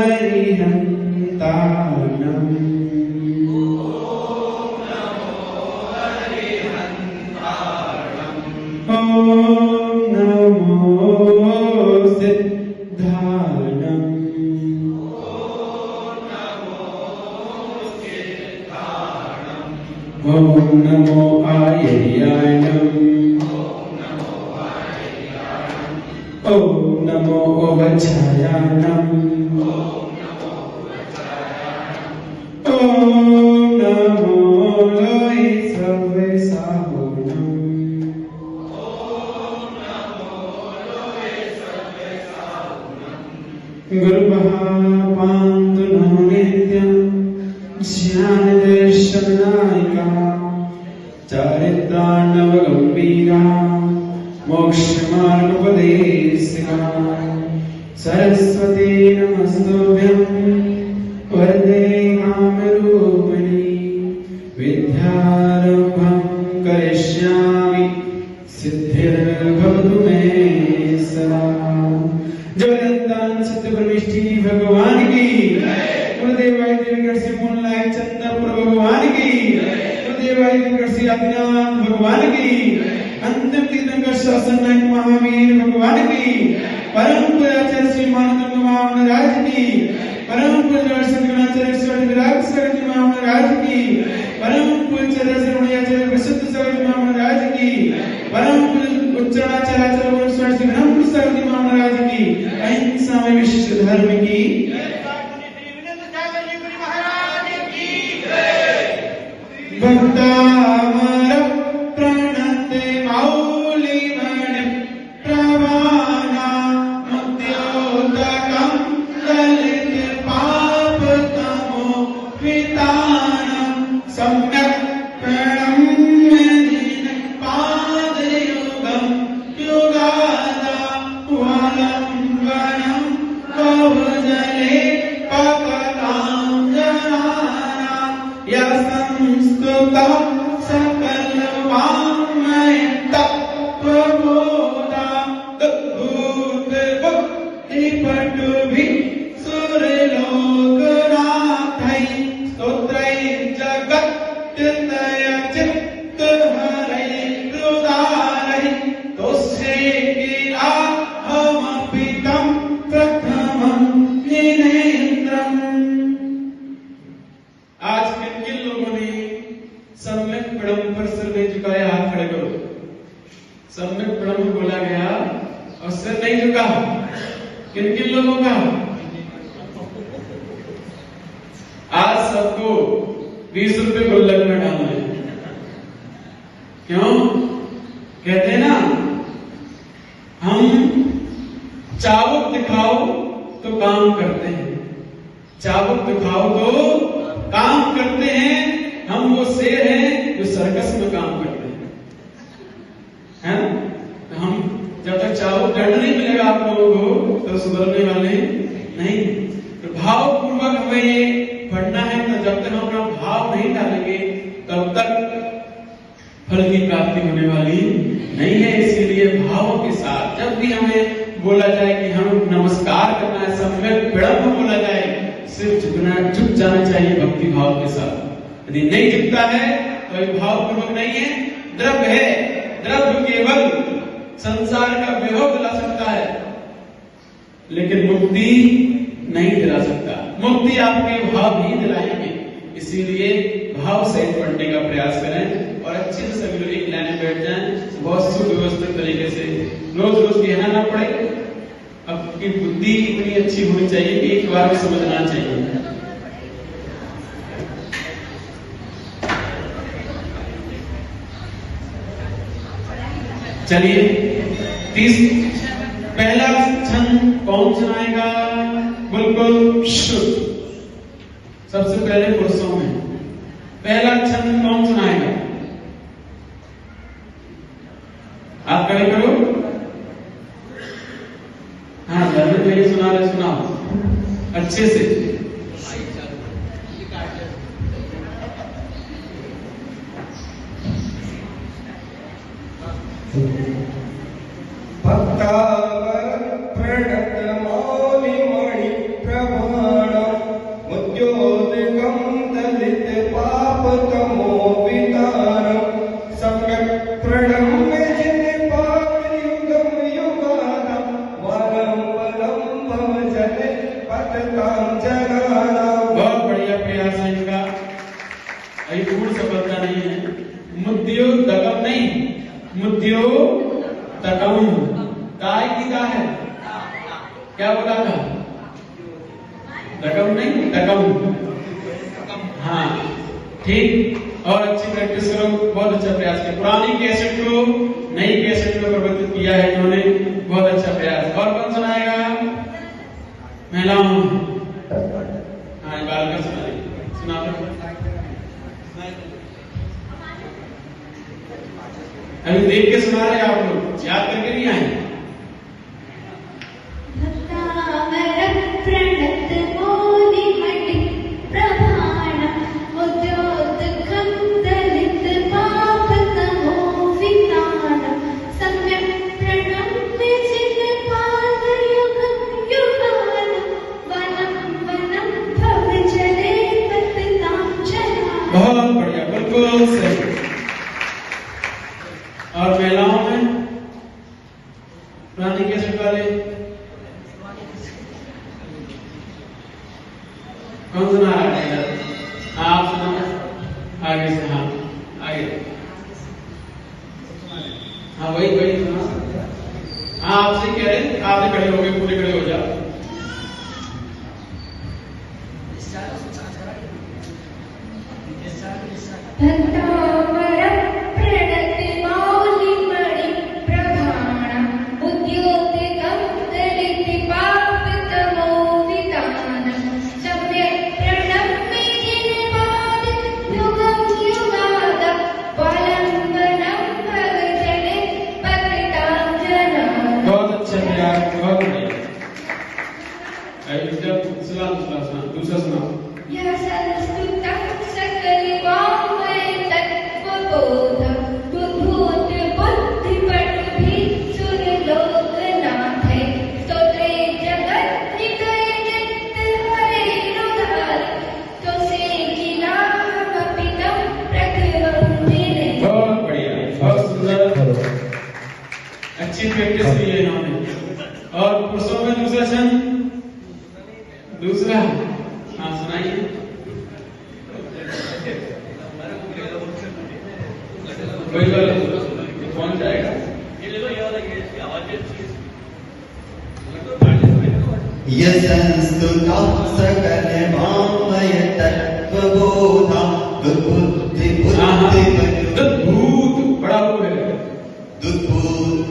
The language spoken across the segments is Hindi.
अरिहन्ताणम् ॐ नमो सिद्धाणम् ॐ नमो आयर्याणम् ॐ नमो वज्रायाणम् ॐ नमो लोहि सर्वेसाहुणम् गुरुपान्तु नो नित्यं ज्ञानदेशनायिका चारित्रार्णवगम्भीरा मोक्षमार्गोपदेशिका सरस्वती नमस्तुभ्यं वरदे कामरूपिणी विद्यारम्भं करिष्यामि सिद्धिर्भवतु मे सदा। जगन्नाथ सत्य परमेष्ठी भगवान की गुरुदेवाय दिव्यगढ़ से मूलनायक चंद्रपुर भगवान की गुरुदेवाय दिव्यगढ़ से आदिनाथ भगवान की अंतिम तीर्थंकर शासन नायक महावीर भगवान की परम पूज्याचार्य श्री मानंद महाराज की परम पूज्य सद्गुणाचार्य श्री विराग सरस्वती महाराज की परम पूज्य श्री विशुद्ध सरस्वती महाराज की परम पूज्य उच्चाराचार्य श्री ब्रह्म सरस्वती महाराज की अहिंसा में विशिष्ट धर्म की भक्तामर प्रणते मौली मणि प्रवाना मुक्त्योदकं दलित पाप तमो वितानं सम्यक् प्रणम्य दीन पादयुगं युगादा वलम्बनं बहुजले पकतां जनाना यस्तंस्तुता सकल वाङ्मय तत्त्वबोधा भूत बुद्धि पटुभि सुरलोकनाथै स्तोत्रै जगत्तय चित्त हरै रुदारै तोस्यै गिराहमपि तं प्रथमं जिनेन्द्रम्। आज किन किन लोगों ने सम्यक प्रणम पर सिर नहीं झुकाया? हाथ खड़े करो। सम्यक प्रणम बोला गया और सिर नहीं झुका। किन किन लोगों का? आज सबको 20 रुपए गुल्लक में डालना है। क्यों? कहते हैं ना, हम चाबुक दिखाओ तो काम करते हैं, चाबुक दिखाओ तो काम करते हैं। हम वो शेर हैं जो सर्कस में काम करते हैं, तो हम जब तक चाबुक दंड नहीं मिलेगा आप लोगों को तो सुधरने वाले नहीं। तो भाव पूर्वक हमें ये पढ़ना है। तो जब तक हम अपना भाव नहीं डालेंगे तब तक फल की प्राप्ति होने वाली नहीं है। इसीलिए भावों के साथ जब भी हमें बोला जाए कि हम नमस्कार करना है, सम्यक प्रणम बोला जाए, सिर्फ झुक जाना चाहिए भक्ति भाव के साथ। यदि नहीं झुकता है तो ये भाव पूर्वक नहीं है, द्रव्य है। द्रव्य केवल संसार का विभव दिला सकता है लेकिन मुक्ति नहीं दिला सकता। मुक्ति आपके भाव नहीं दिलाएंगे। इसीलिए भाव सहित पढ़ने का प्रयास करें और अच्छे से सभी लोग एक लाइन में बैठ जाएं, बहुत सुव्यवस्थित तरीके से। रोज रोज कहना ना पड़े। आपकी बुद्धि इतनी अच्छी होनी चाहिए कि एक बार में समझना चाहिए। चलिए, पहला छंद कौन सुनाएगा? बिल्कुल शुद्ध। सबसे पहले पुरुषों में पहला छंद कौन सुनाएगा? आप खड़े करो। हाँ, धर्मेंद्र भैया सुना रहे, सुनाओ अच्छे से। भक्तावर प्रणत मौलिमणि प्रभु पततां जगाना। बहुत बढ़िया प्रयास है इनका। अभी पूर्ण सफलता नहीं है। मुद्योतकम नहीं, मुद्योतकम। काय की दा है, क्या बोला था? दकम नहीं, दकम। हाँ ठीक। और अच्छी प्रैक्टिस करो, बहुत अच्छा प्रयास किया। पुरानी कैसेट को नई कैसेट में परिवर्तित किया है इन्होंने, बहुत अच्छा प्रयास। और कौन सुनाएगा? महिलाओं। हाँ बालका सुनाएगी, सुना दो। अभी देख के सुना रहे आप लोग, याद करके नहीं आए। बहुत बढ़िया, बिल्कुल सही। और महिलाओं में पुरानी कैसेट वाले कौन सुना रहा है? आप सुना आगे से। हाँ आगे। हाँ वही सुना। हाँ आपसे कह रहे, आप खड़े हो गए, पूरे खड़े हो जाओ। दूसरा सुना। अच्छी प्रैक्टिस की है इन्होंने। और पुरुषों में दूसरा छंद, दूसरा। हाँ सुनाइए। कोई कौन जाएगा? यस्तुता सकल वामय तत्वबोधा बुद्धि बुद्धि दुद्भूत, बड़ा वो है। दुद्भूत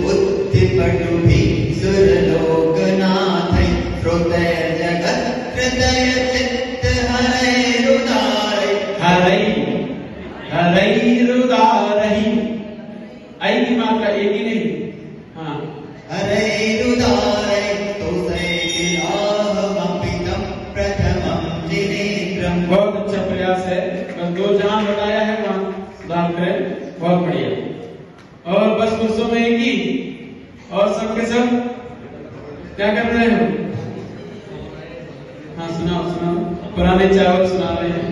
बुद्धि पटुभि सुरलोकनाथै हृदय जगत् हृदय चित्त हरैरुदारै। हरैरुदारै। आई की मात्रा एक ही नहीं। हाँ हरैरुदारै तोषै किलाहमपितं प्रथमं जिनेत्रम्। बहुत अच्छा प्रयास है। बस दो जहां बताया है वहां सुधार करें, बहुत बढ़िया। और बस पुरुषों में एक ही, और सब के सब क्या कर रहे हो? हाँ सुनाओ, पुराने चावल सुना रहे हैं।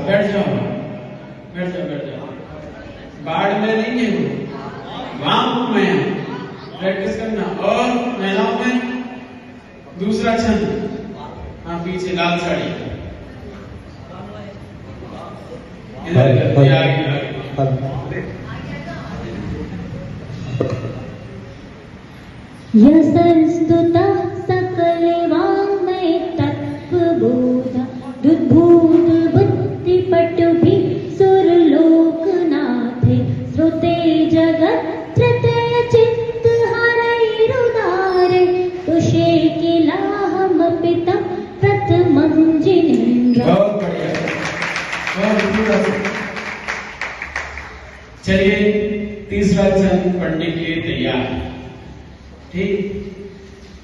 बैठ जाओ। बाढ़ में नहीं है, वाम में प्रैक्टिस करना। और महिलाओं में दूसरा छंद। हाँ पीछे लाल साड़ी, आगे। यस्तुता सकल वाङ्मय तत्त्वबोधा दुद्भूत बुद्धि पटुभि सुरलोकनाथे श्रुते जगत् हृदय चित्त हरैरुदारे तुषे किलाहमपितं प्रथमं जिनेन्द्रम्। बहुत बढ़िया, बहुत। चलिए तीसरा छंद पढ़ने के लिए तैयार। ठीक,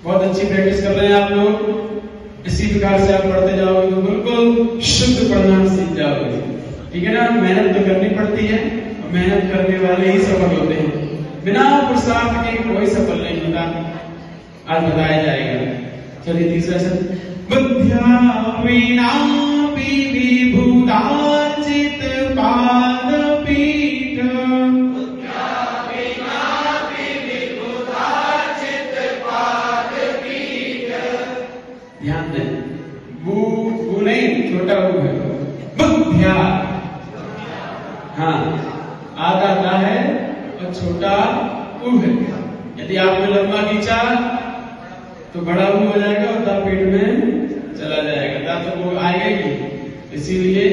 बहुत अच्छी प्रैक्टिस कर रहे हैं आप लोग। इसी प्रकार से आप पढ़ते जाओगे तो बिल्कुल शुद्ध पढ़ना सीख जाओगे। ठीक है ना? मेहनत तो करनी पड़ती है, और मेहनत करने वाले ही सफल होते हैं। बिना पुरुषार्थ के कोई सफल नहीं होता। आज बताया जाएगा। चलिए तीसरा छंद। बुद्ध्या वीणा विभूतार्चित पादपीठ। ध्यान दें, बू नहीं, छोटा बू है, बुद्ध्या। हाँ, आधा दा है और छोटा ऊ है। यदि आपने लंबा खींचा तो बड़ा ऊ हो जाएगा और दा पेट में चला जाएगा, दा तो वो आएगा ही, इसीलिए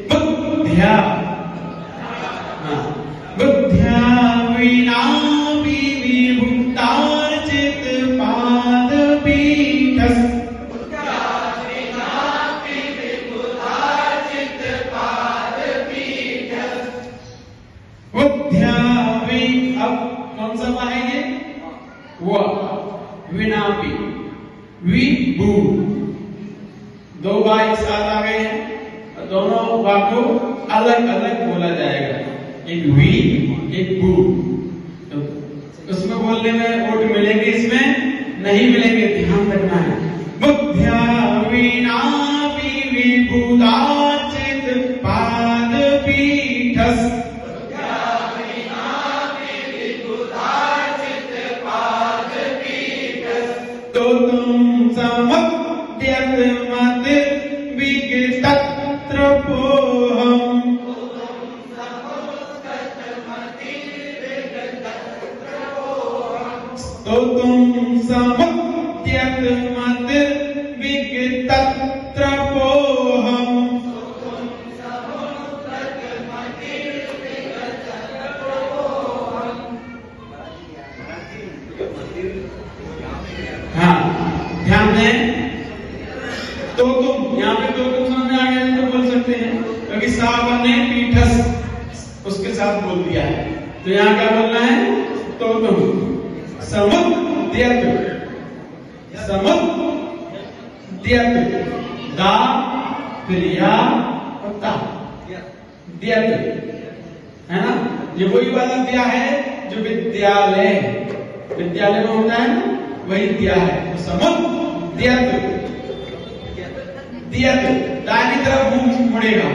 बुद्ध्या। हाँ, बुद्ध्या विना विभूतार्चित पादपीठ। अब कौन सा पा है ये? व विनापी विभू, दो बा एक साथ आ गए हैं और दोनों बा को अलग अलग बोला जाएगा, एक वी एक बू। तो उसमें बोलने में ओट मिलेंगे, इसमें नहीं मिलेंगे, ध्यान रखना है। बुद्ध्या विनापी विभूतार्चित पादपीठस्। तो तुम समद्यत मत विगतत्र पोहम। तो तुम समद्यत मत विगतत्र पोहम। हाँ, ध्यान दें, तो तुम यहाँ पे तो तुम समझ में आ गया तो बोल सकते हैं, क्योंकि सावन ने पीठस उसके साथ बोल दिया है। तो यहाँ क्या बोलना है? तो तुम समुद्यत, समुद्यत, दा फिर या और ता, द्यत है ना। ये वही वाला दिया है जो विद्यालय, विद्यालय में होता है ना, वही दिया है। तो समुद्यत, दियत दाहिनी तरफ मुंह मुड़ेगा,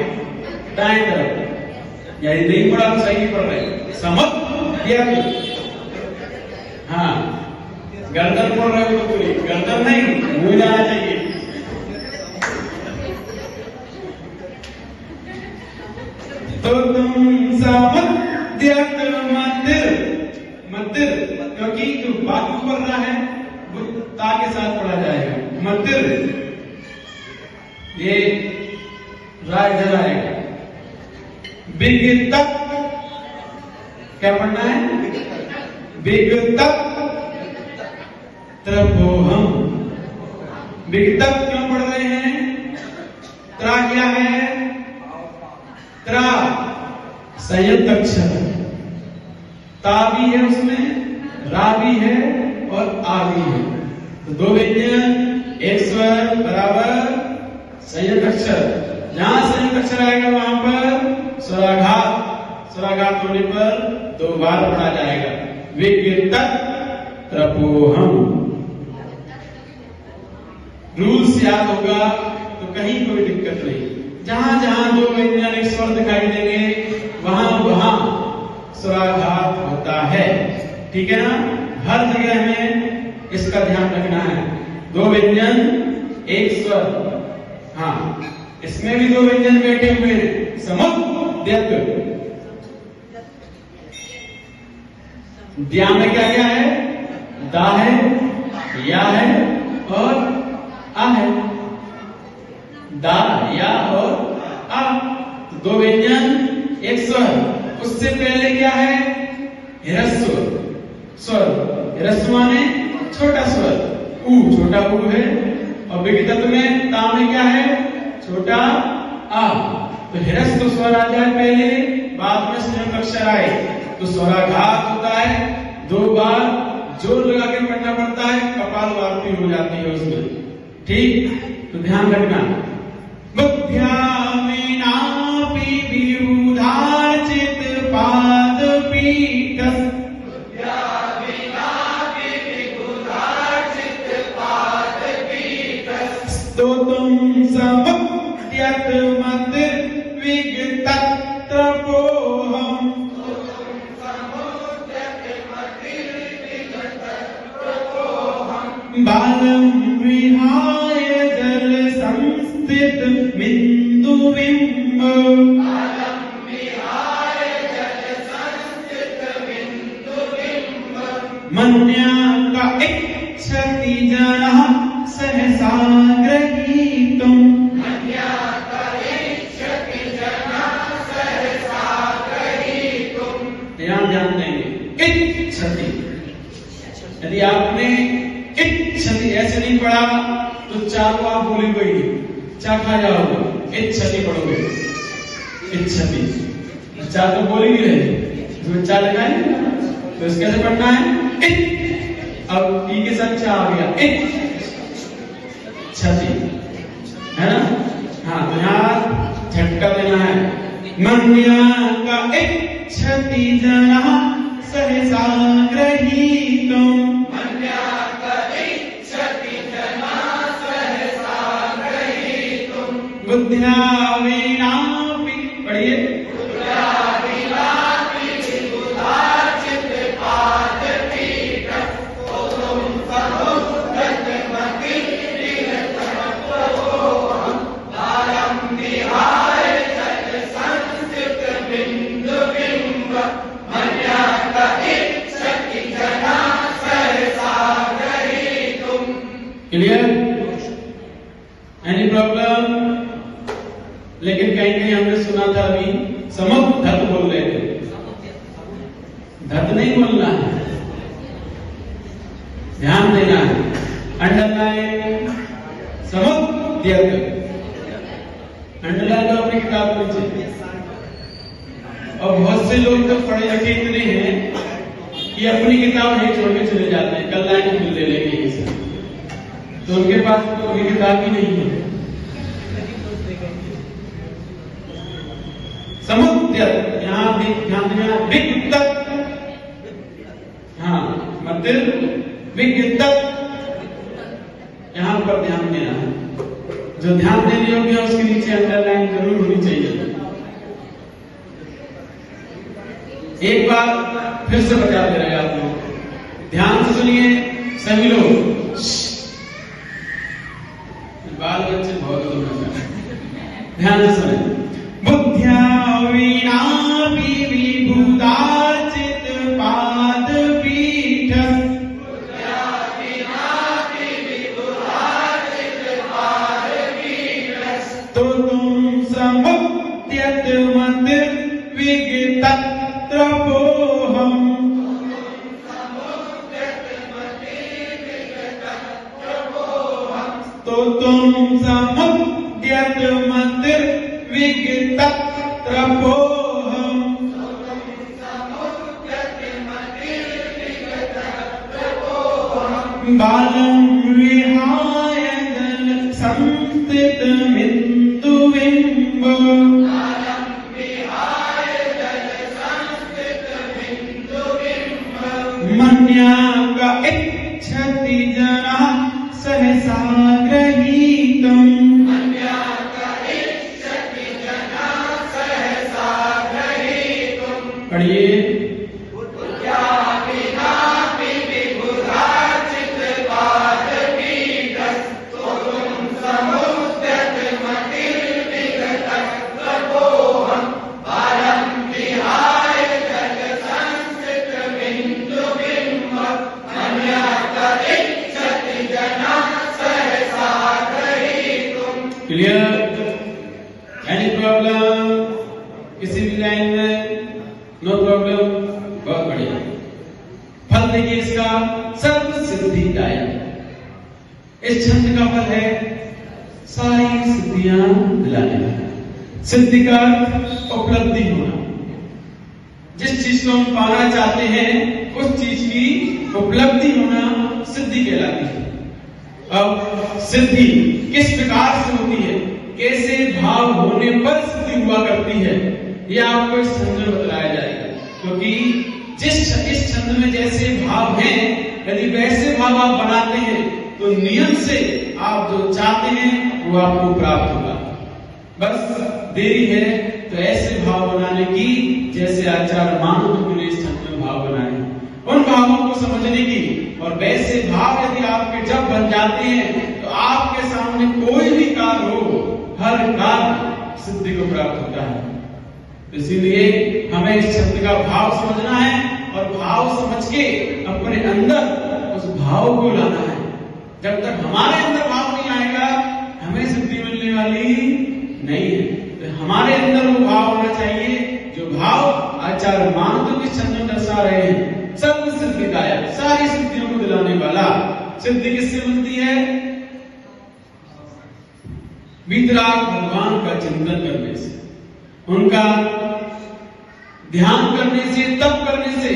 दाएं तरफ, यदि नहीं मुड़ा तो सही नहीं पड़ रहा है। समुद्यत, हाँ, गर्दन पड़ रहे हो तो पूरी गर्दन नहीं, मुंह जाना चाहिए। तो तुम समुद्यत मंदिर, मंदिर क्योंकि जो बाकी पढ़ रहा है वो ता के साथ पढ़ा जाएगा, मंदिर। ये राय इधर आएगा। विगतक क्या पढ़ना है? विगतक त्रपोहम। विगतक क्यों पढ़ रहे हैं? त्रा क्या है? त्रा संयुक्त अक्षर, ता भी है उसमें, रा भी है और आ भी है। तो दो व्यंजन एक स्वर बराबर संयुक्त अक्षर। जहां संयुक्त अक्षर आएगा वहां पर स्वराघात, स्वराघात होने पर दो बार पढ़ा जाएगा। विगतक त्रपोहम। रूल्स याद होगा तो कहीं कोई दिक्कत नहीं। जहां जहां दो व्यंजन एक स्वर दिखाई देंगे वहां वहां स्वराघात होता है, ठीक है ना। हर जगह में इसका ध्यान रखना है। दो व्यंजन एक स्वर, हाँ, इसमें भी दो व्यंजन बैठे हुए हैं। समुद्यत, द्या में क्या क्या है? दा है, या है और आ है। दा, या और आ, तो दो व्यंजन एक स्वर। उससे पहले क्या है? ह्रस्व स्वर। ह्रस्व माने छोटा स्वर, ऊ छोटा ऊ है। और विगतत में ता में क्या है? छोटा आ। तो ह्रस्व स्वर आ जाए पहले, बाद में संयुक्त अक्षर आए तो स्वराघात होता है। दो बार जोर लगा के पढ़ना पड़ता है, कपाल वार्ती हो जाती है उसमें, ठीक। तो ध्यान रखना। बुद्ध्यामिनापि विबुधार्चित पादपीठस्। तो तुम समुद्यत विगतत्रपोऽहम् बालं विहाय जल संस्थित बिन्दुबिम्ब मन्या का इच्छति जनः सहसा गृहीतुम् ध्यान देंगे इच्छति। यदि आपने इच्छति ऐसे नहीं पढ़ा तो चा को आप भूलेंगे ही नहीं, चा खा जाओगे। इच्छति पढ़ोगे, इच्छति चा तो बोल ही रहे, जो चा लगाए तो इसके कैसे पढ़ना है इत। अब ई के साथ चा आ गया इच्छति, है ना। हाँ तो यहाँ झटका देना है। मन्या का इच्छति जनः सहसा गृहीतुम् बुद्ध्या विनापि पढ़िए क्लियर। Any problem. लेकिन कहीं कहीं हमने सुना था अभी समुद्धत बोल रहे थे, धत नहीं बोलना है, ध्यान देना है। अंडरलाइन समुद्यत, अंडरलाइन करो अपनी किताब में। और बहुत से लोग तो पढ़े लिखे इतने हैं कि अपनी किताब नहीं छोड़ के चले जाते हैं, कल लाइन मिल ले लेंगे इसे, तो उनके पास तो कोई किताब ही नहीं है। समुद्यत यहाँ ध्यान देना, विगतत, हाँ मध्य विगतत, यहाँ पर ध्यान देना है। जो ध्यान देने योग्य है उसके नीचे अंडरलाइन जरूर होनी चाहिए। एक बार फिर से बताते रहे आप लोग, ध्यान से सुनिए सभी लोग। बाल बच्चे बहुत ध्यान से सुने। बुद्ध्या विनापि विभुदाचित पादपीठ तो तुम समुद्यत मत विगतत्रपोऽहम् तो तुम समुद्यत मत विगतत्रपोऽहम् बालं विहाय जल संस्थित बिन्दुबिम्ब मन्या का इच्छति जनः सहसा गृहीतुम् पढ़िए क्लियर। एनी प्रॉब्लम किसी भी लाइन में? नो प्रॉब्लम, बहुत बढ़िया। फल देखिए इसका, सर्व सिद्धिदायक। इस छंद का फल है सारी सिद्धियां दिलाने का। सिद्धि का उपलब्धि होना, जिस चीज को हम पाना चाहते हैं उस चीज की उपलब्धि होना सिद्धि कहलाती है। अब सिद्धि किस प्रकार से होती है, कैसे भाव होने पर सिद्धि हुआ करती है, ये आपको इस छंद में बताया जाएगा। क्योंकि इस छंद में जैसे भाव हैं, यदि वैसे भाव आप बनाते हैं तो नियम से आप जो चाहते हैं वो आपको प्राप्त होगा। बस देरी है तो ऐसे भाव बनाने की जैसे आचार्य मानव ने इस छंद में भाव बनाए, उन भावों को समझने की। और वैसे भाव यदि आपके जब बन जाते हैं तो आपके सामने कोई भी कार्य हो, हर कार्य सिद्धि को प्राप्त होता है। इसीलिए हमें इस शब्द का भाव समझना है और भाव समझ के अपने अंदर उस भाव को लाना है। जब तक हमारे अंदर भाव नहीं आएगा हमें सिद्धि मिलने वाली नहीं है। तो हमारे अंदर वो भाव होना चाहिए जो भाव आचार्य मानव के छंद में दर्शा रहे हैं। सब सिद्धिदायक, सारी सिद्धियों को दिलाने वाला। सिद्धि किससे मिलती है? वीतराग भगवान का चिंतन करने से, उनका ध्यान करने से, तप करने से।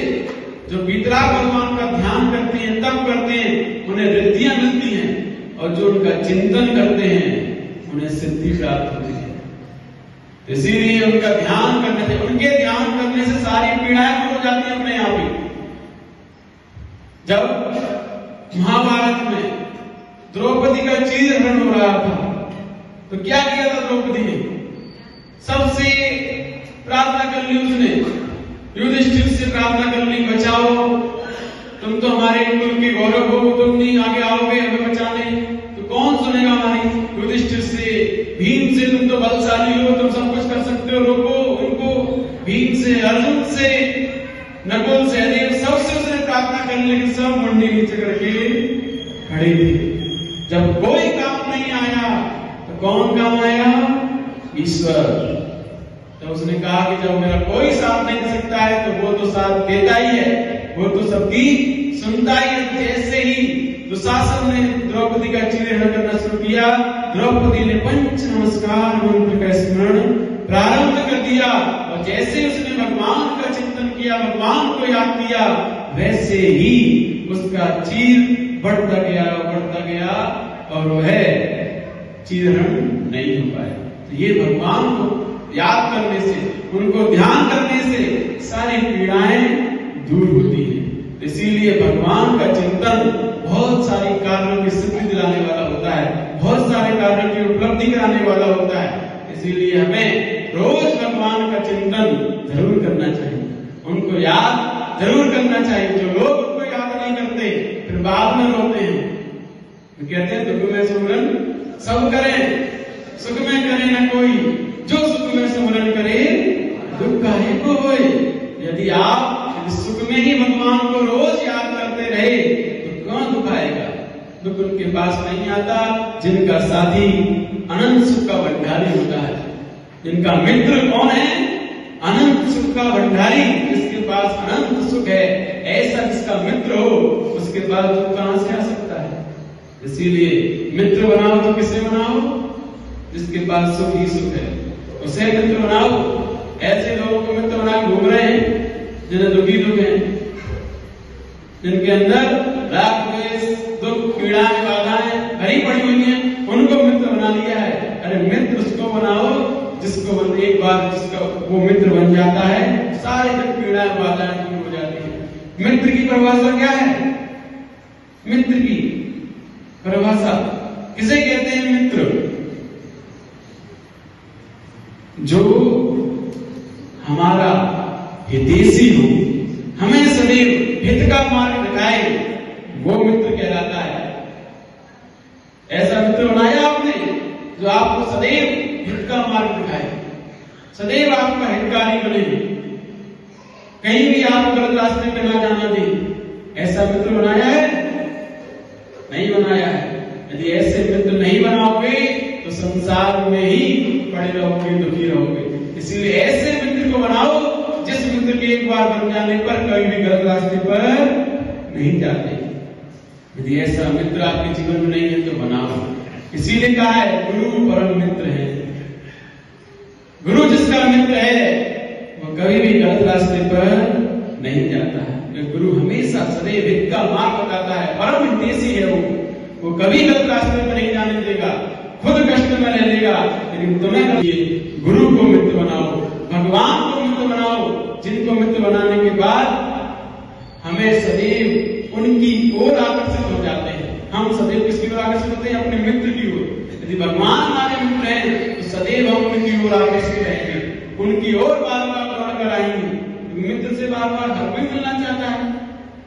जो वीतराग भगवान का ध्यान करते हैं, तप करते हैं, उन्हें रिद्धियां मिलती हैं। और जो उनका चिंतन करते हैं उन्हें सिद्धि प्राप्त होती है। इसीलिए उनका ध्यान करने से, उनके ध्यान करने से सारी पीड़ाएं दूर हो जाती हैं अपने आप ही। जब महाभारत में द्रौपदी का चीरहरण हो रहा था तो क्या किया था द्रौपदी ने? सबसे प्रार्थना कर ली उसने, युधिष्ठिर से प्रार्थना कर ली, बचाओ, तुम तो हमारे कुल के गौरव हो, तुम नहीं आगे आओगे हमें बचाने, तो कौन सुनेगा हमारी? युधिष्ठिर से, भीम से, तुम तो बलशाली हो, तुम सब कुछ कर सकते हो, रोको उनको। भीम से, अर्जुन से, नकुल, सहदेव, सबसे उसने प्रार्थना कर ली, लेकिन सब मुंडी नीचे करके खड़े थे। जब कोई काम नहीं आया तो कौन काम आया? ईश्वर। तो उसने कहा कि जब मेरा कोई साथ नहीं दे सकता है तो वो तो साथ देता ही है, वो तो सबकी सुनता ही है। जैसे ही दुशासन ने द्रौपदी का चीरहरण करना शुरू किया, द्रौपदी ने पंच नमस्कार मंत्र का स्मरण प्रारंभ कर दिया। और जैसे उसने भगवान का चिंतन किया, भगवान को याद किया, वैसे ही उसका चीर बढ़ता गया और वह चीरहरण नहीं हो पाया। तो ये भगवान को याद करने से, उनको ध्यान करने से सारी पीड़ाएं दूर होती हैं। इसीलिए भगवान का चिंतन बहुत सारी कार्यों की सिद्धि दिलाने वाला होता है, बहुत सारे कार्यों की उपलब्धि कराने वाला होता है। इसीलिए हमें रोज भगवान का चिंतन जरूर करना चाहिए, उनको याद जरूर करना चाहिए। जो लोग उनको याद नहीं करते फिर बाद में रोते हैं, तो कहते हैं दुख में सुमरन सब करें, सुख में करे न कोई, जो सुख में सुमरन करे दुख काहे को होए। यदि आप सुख में ही भगवान को रोज याद करते रहे तो कौन दुख आएगा? दुख उनके पास नहीं आता जिनका साथी अनंत सुख का भंडारी होता है। जिनका मित्र कौन है? अनंत सुख का भंडारी, जिसके पास अनंत सुख है। ऐसा जिसका मित्र हो उसके पास दुख कहां से आ सकता है? इसीलिए मित्र बनाओ तो किसे बनाओ? जिसके पास सुख ही सुख है, उसे मित्र बनाओ। ऐसे लोगों को मित्र बना घूम रहे हैं जिन्हें दुखी दुख है, जिनके अंदर राग, द्वेष, दुख, पीड़ाएं, बाधाएं भरी पड़ी हुई हैं, उनको मित्र बना लिया है। अरे मित्र उसको बनाओ जिसको एक बार जिसका वो मित्र बन जाता है, सारे दुख, पीड़ाएं, बाधाएं दूर हो जाती है। मित्र की परिभाषा क्या है? मित्र की परिभाषा किसे कहते हैं? मित्र जो हमारा हितैषी हो, हमें सदैव हित का मार्ग दिखाए, वो मित्र कहलाता है। ऐसा मित्र बनाया आपने जो आपको सदैव हित का मार्ग दिखाए, सदैव आपका हितकारी बने, कहीं भी आपको गलत रास्ते पे ना जाना दे। ऐसा मित्र बनाया है? नहीं बनाया है। यदि ऐसे मित्र नहीं बनाओगे तो संसार में ही पड़े रहोगे, दुखी रहोगे। इसीलिए ऐसे मित्र को बनाओ जिस मित्र के एक बार बन जाने पर कभी भी गलत रास्ते पर नहीं जाते। यदि ऐसा मित्र आपके जीवन में नहीं है तो बनाओ। इसीलिए कहा है गुरु परम मित्र है। गुरु जिसका मित्र है वो कभी भी गलत रास्ते पर नहीं जाता है। गुरु हमेशा सदैव हित का मार्ग बताता है, परम हितैषी है वो कभी गलत रास्ते पर नहीं जाने देगा, खुद कष्ट में रह लेगा, लेकिन तुम्हें गुरु को मित्र बनाओ, भगवान को मित्र बनाओ, जिनको मित्र बनाने के बाद हमें सदैव उनकी ओर आकर्षित हो जाते हैं। हम सदैव किसकी ओर आकर्षित होते हैं? अपने मित्र की ओर। यदि भगवान हमारे मित्र हैं तो सदैव हम उनकी ओर आकर्षित रहेंगे, उनकी ओर बार बार दौड़ कर आएंगे। मित्र से बार बार हर कोई मिलना चाहता है,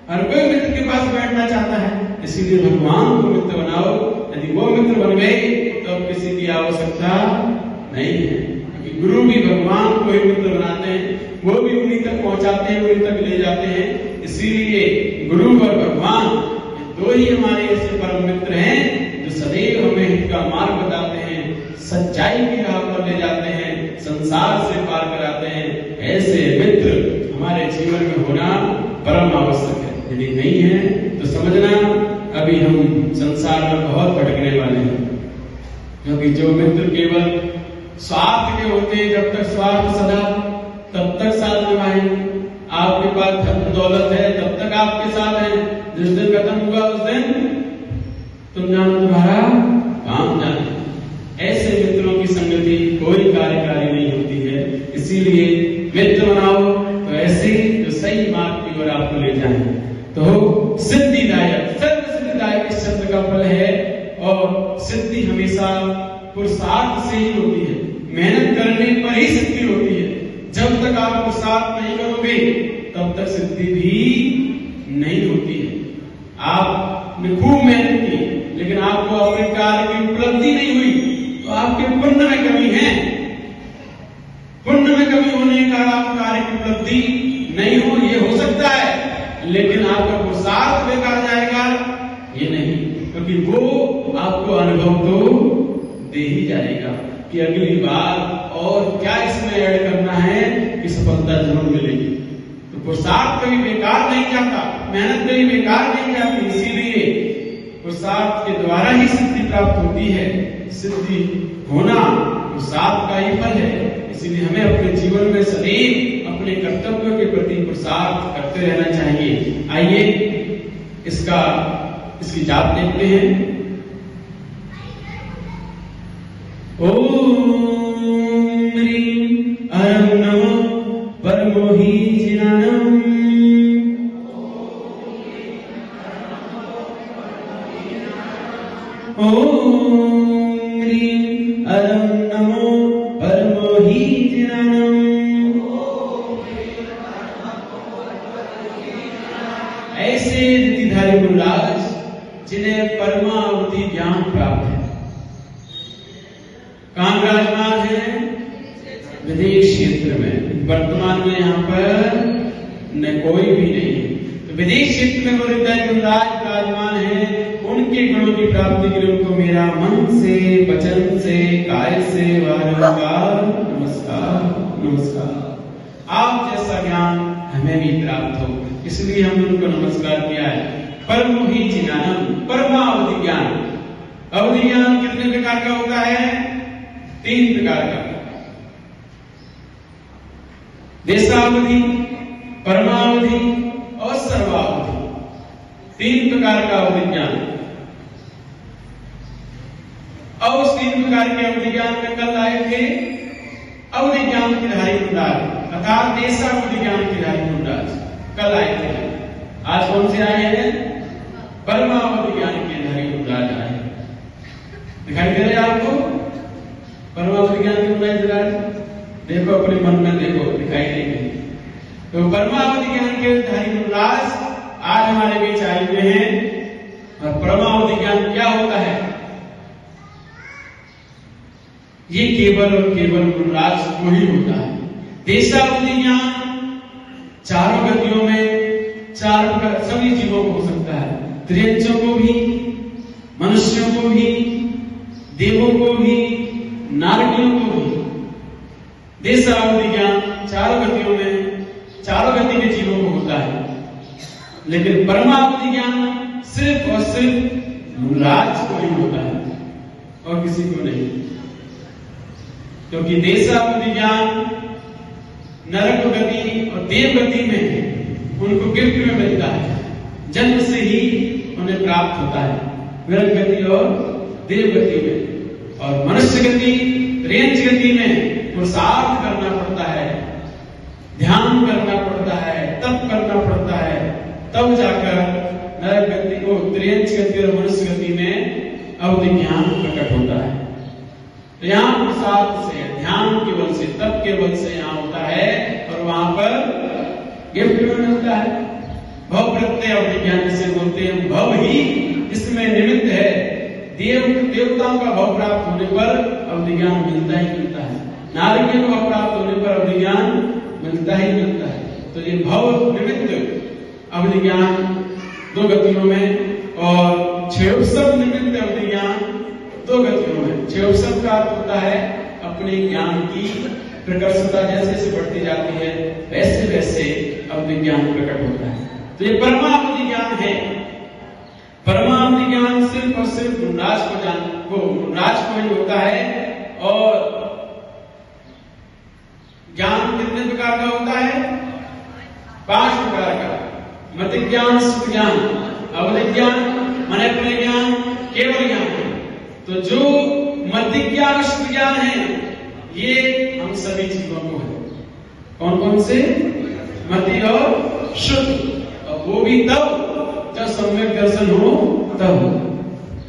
हर कोई मित्र के पास बैठना चाहता है, इसीलिए भगवान को मित्र बनाओ। यदि वो मित्र बन गए तो अब किसी की आवश्यकता नहीं है, क्योंकि गुरु भी भगवान को ही मित्र बनाते हैं, वो भी उन्हीं तक पहुंचाते हैं, उन्हीं तक ले जाते हैं। इसीलिए गुरु और भगवान दो ही हमारे ऐसे परम मित्र हैं जो सदैव हमें हित का मार्ग बताते हैं, सच्चाई की राह पर ले जाते हैं, संसार से पार कराते हैं। ऐसे मित्र हमारे जीवन में होना परम आवश्यक है। यदि नहीं है तो समझना अभी हम संसार में बहुत भटकने वाले हैं, क्योंकि जो मित्र केवल स्वार्थ के होते हैं, जब तक स्वार्थ सदा तब तक साथ निभाएंगे। आपके पास धन दौलत है तब तक आपके साथ है, जिस दिन खत्म हुआ उस दिन तुम जानो तुम्हारा काम जाने। ऐसे मित्रों की संगति कोई कार्यकारी नहीं होती है। इसीलिए मित्र बनाओ तो ऐसे जो सही मार्ग की ओर आपको ले जाए। तो सिद्धिदायक, सर्व सिद्धिदायक इस शब्द का फल है, और सिद्धि हमेशा पुरुषार्थ से ही होती है, मेहनत करने पर ही सिद्धि होती है। जब तक आप पुरुषार्थ नहीं करोगे तब तक सिद्धि भी नहीं होती है। आपने खूब मेहनत की लेकिन आपको अपने कार्य की उपलब्धि नहीं हुई तो आपके पुण्य में कमी है। पुण्य में कमी होने का आप कार्य की उपलब्धि नहीं हो, ये हो सकता है, लेकिन आपका पुरुषार्थ बेकार जाएगा ये नहीं, क्योंकि वो आपको अनुभव तो दे ही जाएगा कि अगली बार और क्या इसमें ऐड करना है कि सफलता जरूर मिलेगी। तो पुरुषार्थ कभी बेकार नहीं जाता, मेहनत कभी बेकार नहीं जाती। इसीलिए पुरुषार्थ के द्वारा ही सिद्धि प्राप्त होती है। सिद्धि होना पुरुषार्थ का ही फल है। इसीलिए हमें अपने जीवन में सदैव अपने कर्तव्यों के प्रति पुरुषार्थ करते रहना चाहिए। आइए इसकी जाप देखते हैं। ओम ह्रीं अरं नमो परमोहि जिनानम्। ओम ह्रीं अरं नमो परमोहि जिनानम्। ऐसे रीतिधारी गुरुराज जिन्हें परमावधि ज्ञान प्राप्त है, कहाँ विराजमान है? विदेश क्षेत्र में। वर्तमान में यहाँ पर न कोई भी नहीं है, तो विदेश क्षेत्र में गुरुराज विराजमान है। उनके गुणों की प्राप्ति के लिए उनको मेरा मन से, वचन से, काय से बारंबार नमस्कार नमस्कार। आप जैसा ज्ञान हमें भी प्राप्त हो, इसलिए हमने उनको नमस्कार किया है। परमोहि जिनानम, परमावधि ज्ञान। अवधि ज्ञान कितने प्रकार का होता है? 3 प्रकार का। देशावधि, परमावधि और सर्वावधि, 3 प्रकार का अवधि ज्ञान। और उस 3 प्रकार के अवधि ज्ञान में कल आए थे अवधि ज्ञान के धारी गुरुराज, अर्थात देशावधि ज्ञान के धारी गुरुराज कल आए थे। आज कौन से आए हैं? परमावधि ज्ञान के धारी गुरुराज आए। दिखाई दे रहे आपको परमावधि ज्ञान के गुरुराज? देखो अपने मन में देखो, दिखाई देंगे। तो परमावधि ज्ञान के धारी गुरुराज आज हमारे बीच आए हुए हैं। और परमावधि ज्ञान क्या होता है? ये केवल और केवल गुरुराज को ही होता है। देशावधि ज्ञान चारों गतियों में, चारों सभी जीवों को हो सकता है, त्रियंचों को भी, मनुष्यों को भी, देवों को भी, नारकियों को भी। देशावधि ज्ञान चारों गतियों में, चारों गति के जीवों को होता है, लेकिन परमावधि ज्ञान सिर्फ और सिर्फ गुरुराज को ही होता है और किसी को नहीं। क्योंकि देशावधि ज्ञान नरक गति और देव गति में उनको गिफ्ट में मिलता है, जन्म से ही उन्हें प्राप्त होता है, नरक गति और देव गति में। और मनुष्य गति, त्रियंच गति में पुरुषार्थ करना पड़ता है, ध्यान करना पड़ता है, तप करना पड़ता है, तब जाकर नरक गति को, त्रियंच गति और मनुष्य गति में अवधि ज्ञान प्रकट होता है। तो यहाँ पुरुषार्थ से, ध्यान के बल से, तप के बल से यहाँ होता है और वहां पर गिफ्ट में मिलता है। भव प्रत्यय अवधिज्ञान जिसे बोलते हैं, भव ही इसमें निमित्त है। देवताओं का भव प्राप्त होने पर अवधिज्ञान मिलता ही मिलता है, नारकीय का भव प्राप्त होने पर अवधिज्ञान मिलता ही मिलता है। तो ये भव निमित्त अवधिज्ञान 2 गतियों में और क्षेयोत्सव निमित्त अवधिज्ञान 2 गतियों में। क्षेयोत्सव का अर्थ होता है अपने ज्ञान की प्रकर्षता जैसे जैसे बढ़ती जाती है वैसे वैसे अवधिज्ञान प्रकट होता है। तो ये परमावधि ज्ञान है। परमावधि ज्ञान सिर्फ और सिर्फ मुनराज को ही होता है। और ज्ञान कितने प्रकार का होता है? 5 प्रकार का। मति ज्ञान, सुख ज्ञान, अवधि ज्ञान, मन अपने ज्ञान, केवल ज्ञान। तो जो मति ज्ञान और सुख ज्ञान है ये हम सभी जीवों को है। कौन कौन से? मति और शुद्ध। और वो भी तब जब सम्यक दर्शन हो तब।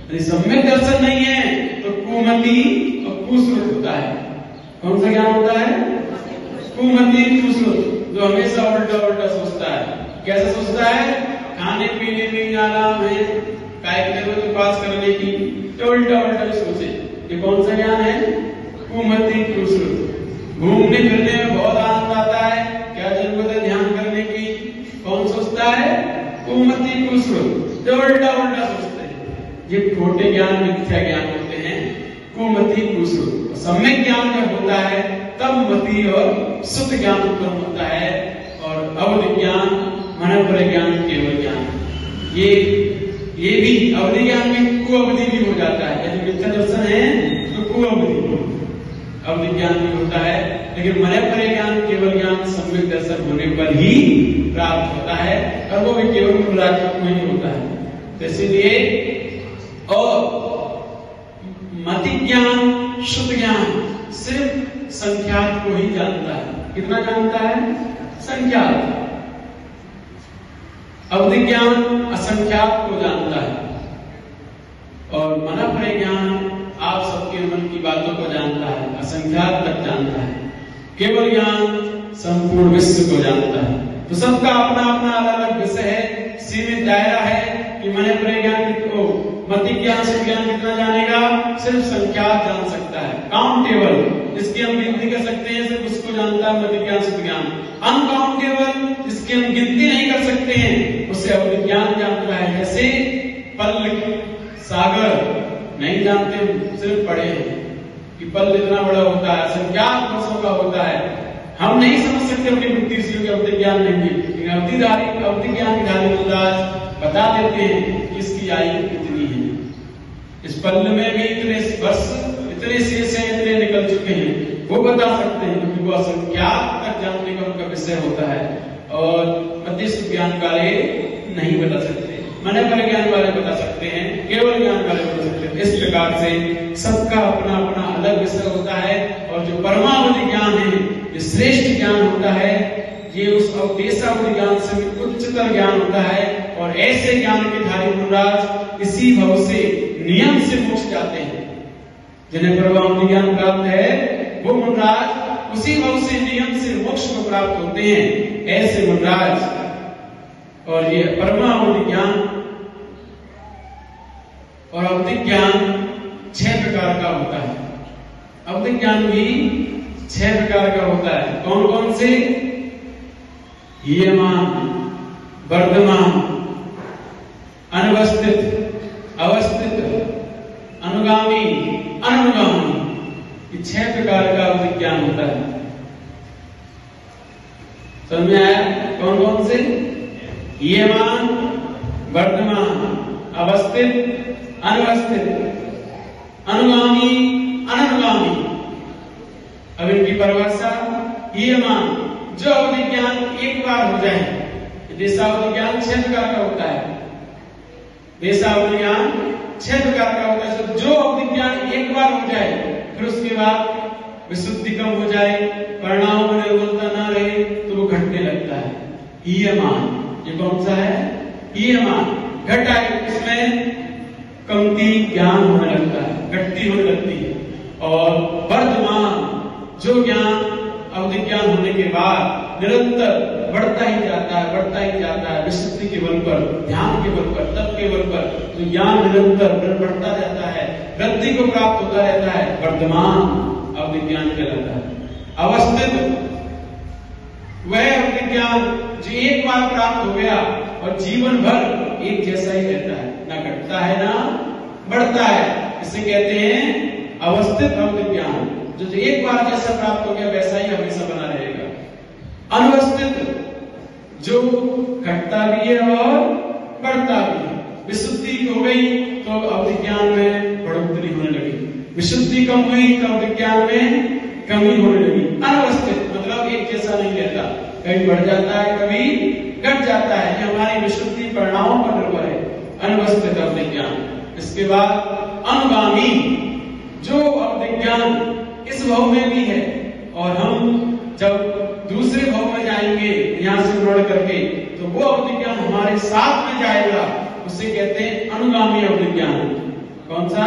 यदि सम्यक दर्शन नहीं है तो कुमति और कुश्रुत होता है। कौन सा ज्ञान होता है? कुमति, कुश्रुत, जो हमेशा उल्टा उल्टा सोचता है। कैसे सोचता है? खाने पीने में जाना है, काय के पास करने की, तो उल्टा उल्टा सोचे। ये कौन सा ज्ञान है? कुमति, कुश्रुत। घूमने फिरने में बहुत आनंद आता है, क्या जरूरत है ध्यान करने की? कौन सोचता है? कुमति, कुश्रुत, जो उल्टा उल्टा सोचते हैं। ये खोटे ज्ञान, मिथ्या ज्ञान होते हैं, कुमति, कुश्रुत। सम्यक ज्ञान जब होता है तब मति और शुद्ध ज्ञान उत्पन्न होता है। और अवधि ज्ञान, मनोपर ज्ञान, केवल ज्ञान, ये भी अवधि ज्ञान में कुअवधि भी हो जाता है। यदि मिथ्या दर्शन है तो कुअवधि, अवधि ज्ञान भी होता है। लेकिन मनोपर ज्ञान, केवल ज्ञान सम्यक दर्शन होने पर ही प्राप्त होता है और वो भी केवल मुनरात्मक में ही होता है। तो इसीलिए और मति ज्ञान, शुद्ध ज्ञान सिर्फ संख्यात को ही जानता है। कितना जानता है? संख्यात। अवधि ज्ञान असंख्यात को जानता है और मनोपर ज्ञान आप सबके मन की बातों को जानता है, असंख्यात तक जानता है। केवल ज्ञान संपूर्ण विश्व को जानता है। तो सबका अपना अपना अलग अलग विषय है, सीमित दायरा है कि मनोपर ज्ञान को, मति ज्ञान, शुद्ध ज्ञान कितना जानेगा? सिर्फ संख्यात जान सकता है, काउंटेबल, जिसकी हम गिनती कर सकते हैं, सिर्फ उसको जानता है मति ज्ञान, शुद्ध ज्ञान। अनकाउंटेबल, जिसकी हम गिनती नहीं कर सकते हैं, उसे अवधि ज्ञान जानता है। जैसे पल, सागर नहीं जानते, सिर्फ पढ़े हैं कि पल इतना बड़ा होता है, संख्यात वर्षों का होता है। हम नहीं समझ सकते अपनी बुद्धि से, अवधि ज्ञान नहीं है। लेकिन अवधि ज्ञान के धारी मुद्राज बता देते हैं कि इसकी आयु कितनी है। इस पल में भी इतने वर्ष, इतने शेष हैं, इतने निकल चुके हैं, वो बता सकते हैं, क्योंकि वो असंख्यात तक जानने का उनका विषय होता है। और मति शुद्ध ज्ञान वाले नहीं बता सकते, मनोपर ज्ञान वाले बता सकते हैं, केवल ज्ञान वाले बता सकते हैं। इस प्रकार से सबका अपना अपना अलग विषय होता है। और जो परमावधि ज्ञान है, ये श्रेष्ठ ज्ञान होता है, ये उस अवदेशावधि ज्ञान से उच्चतर ज्ञान होता है। और ऐसे ज्ञान के धारी मुनराज इसी भव से नियम से मोक्ष जाते हैं। जिन्हें परमावधि ज्ञान प्राप्त है वो मुनराज उसी भव से नियम से मोक्ष को प्राप्त होते हैं। ऐसे मुनराज, और ये परमावधि ज्ञान और अवधि ज्ञान 6 प्रकार का होता है। अवधि ज्ञान भी 6 प्रकार का होता है। कौन कौन से? हीयमान, वर्धमान, अनवस्थित, अवस्थित, अनुगामी, अनुगामी, ये 6 प्रकार का अवधि ज्ञान होता है। समझ में आया? कौन कौन से? हीयमान, वर्धमान, अवस्थित, अनवस्थित, अनुगामी, अनुगामी। अब इनकी परिभाषा, हीयमान, जो अवधि ज्ञान एक बार हो जाए। देशावधि ज्ञान 6 प्रकार का होता है। देशावधि ज्ञान 6 प्रकार का होता है। जो अवधि ज्ञान एक बार हो जाए, फिर उसके बाद विशुद्धि कम हो जाए, परिणामों में निर्बलता न रहे, तो वो घटने लगता है। हीयमान, ये कौन सा है? हीयमान, घटा, इसमें कमती ज्ञान होने लगता है, घटती होने लगती है। और वर्तमान जो ज्ञान अवधिज्ञान होने के बाद निरंतर बढ़ता ही जाता है विशुद्धि के बल पर, ध्यान के बल पर, तप के बल पर तो ज्ञान निरंतर बढ़ता रहता है, वृद्धि को प्राप्त होता रहता है, वर्तमान अवधिज्ञान कहलाता है। अवस्थित वह अवधिज्ञान जो एक बार प्राप्त हो गया और जीवन भर एक जैसा ही रहता है, ना घटता है ना बढ़ता है, इसे कहते हैं अवस्थित अवधिज्ञान। जो एक बार जैसा प्राप्त हो गया वैसा ही हमेशा बना रहेगा। अनवस्थित जो घटता भी है और बढ़ता भी है। विशुद्धि हो गई तो अवधिज्ञान में बढ़ोतरी होने लगी, विशुद्धि कम हुई तो अवधिज्ञान में कमी होने लगी। अनवस्थित मतलब एक जैसा नहीं रहता, कभी बढ़ जाता है कभी घट जाता है, ये हमारी विशुद्धि परिणामों पर निर्भर है। अनवस्थित अवधिज्ञान। इसके बाद अनुगामी जो अवधिज्ञान इस भाव में भी है और हम जब दूसरे भाव में जाएंगे यहां से उड़ करके तो वो अवधिज्ञान हमारे साथ में जाएगा, उसे कहते हैं अनुगामी अवधिज्ञान। कौन सा?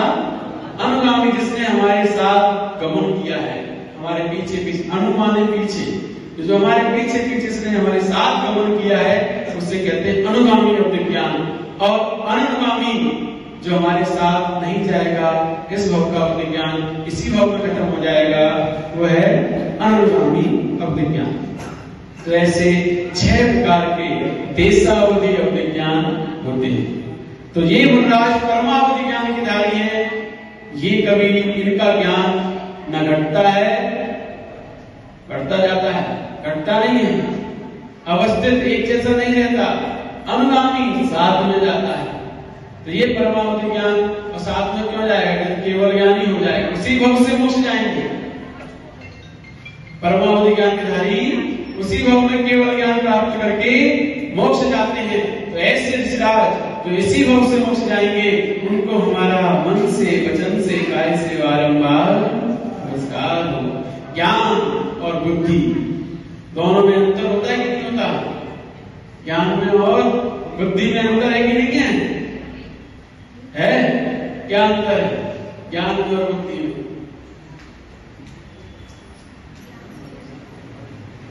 अनुगामी, जिसने हमारे साथ गमन किया है, हमारे पीछे पीछे, अनुमाने पीछे, जो हमारे पीछे पीछे से हमारे साथ गमन किया है उसे कहते हैं अनुगामी अवधिज्ञान। और अनुगामी जो हमारे साथ नहीं जाएगा, इस भाव का अवधिज्ञान इसी भाव में खत्म हो जाएगा, वो है अनुगामी अवधिज्ञान। तो ऐसे 6 प्रकार के देशावधि अवधिज्ञान होते हैं। तो ये मुद्राज परमावधि ज्ञान के धारी है, ये कभी इनका ज्ञान न घटता है, बढ़ता जाता है, घटता नहीं है, अवस्थित एक जैसा नहीं रहता, अनुगामी साथ में जाता है। तो ये परमावधि ज्ञान और साथ में क्यों जाएगा? केवल ज्ञान ही हो जाएगा, उसी भाव से मोक्ष जाएंगे। परमावधि ज्ञान के धारी उसी भाव में केवल ज्ञान प्राप्त करके मोक्ष जाते हैं। तो ऐसे ऋषिराज जो इसी भाव से मोक्ष जाएंगे, उनको हमारा मन से, वचन से, काय से बारंबार नमस्कार हो। ज्ञान और बुद्धि दोनों में अंतर होता है कि नहीं होता? ज्ञान में और बुद्धि में अंतर है कि नहीं है? क्या अंतर है ज्ञान में और बुद्धि में?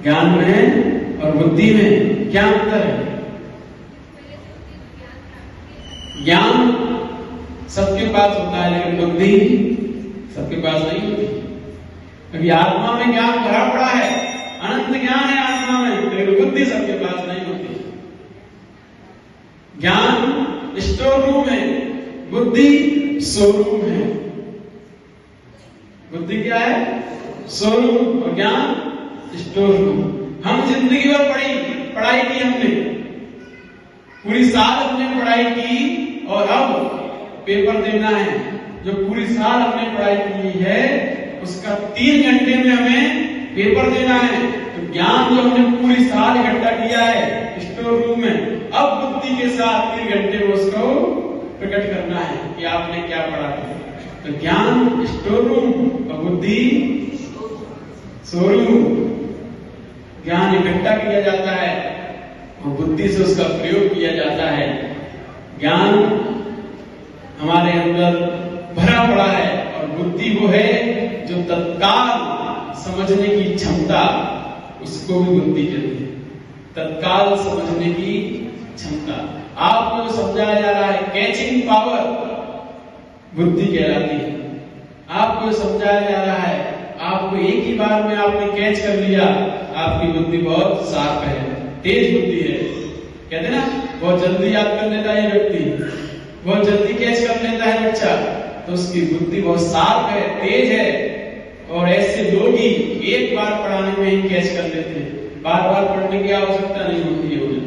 ज्ञान में और बुद्धि में क्या अंतर है? ज्ञान सबके पास होता है लेकिन बुद्धि सबके पास नहीं होती। क्योंकि आत्मा में ज्ञान भरा पड़ा है, अनंत ज्ञान है आत्मा में, लेकिन बुद्धि सबके पास नहीं होती। ज्ञान स्टोर रूम है, बुद्धि शोरूम है। बुद्धि क्या है? शोरूम, और ज्ञान स्टोर रूम। हम जिंदगी भर पढ़ाई की, हमने पूरी साल हमने पढ़ाई की और अब पेपर देना है। जो पूरी साल हमने पढ़ाई की है उसका 3 घंटे में हमें पेपर देना है। तो ज्ञान जो हमने पूरी साल इकट्ठा किया है स्टोर रूम में, अब बुद्धि के साथ 3 घंटे में उसको प्रकट करना है कि आपने क्या पढ़ा है। तो ज्ञान स्टोर रूम और बुद्धि शोरूम। ज्ञान इकट्ठा किया जाता है और बुद्धि से उसका प्रयोग किया जाता है। ज्ञान हमारे अंदर भरा पड़ा है और बुद्धि वो है जो तत्काल समझने की क्षमता, उसको भी बुद्धि कहते हैं। तत्काल समझने की क्षमता, आपको समझाया जा रहा है, कैचिंग पावर बुद्धि कहलाती है। आपको समझाया जा रहा है, आपको एक ही बार में आपने कैच कर लिया, आपकी बुद्धि बहुत शार्प है, तेज बुद्धि है। कहते ना बहुत जल्दी याद कर लेता है व्यक्ति, बहुत जल्दी कैच कर लेता है बच्चा, तो उसकी बुद्धि बहुत शार्प है, तेज है। और ऐसे लोग ही एक बार पढ़ाने में ही कैच कर लेते हैं, बार बार पढ़ने की आवश्यकता नहीं होती है उन्हें।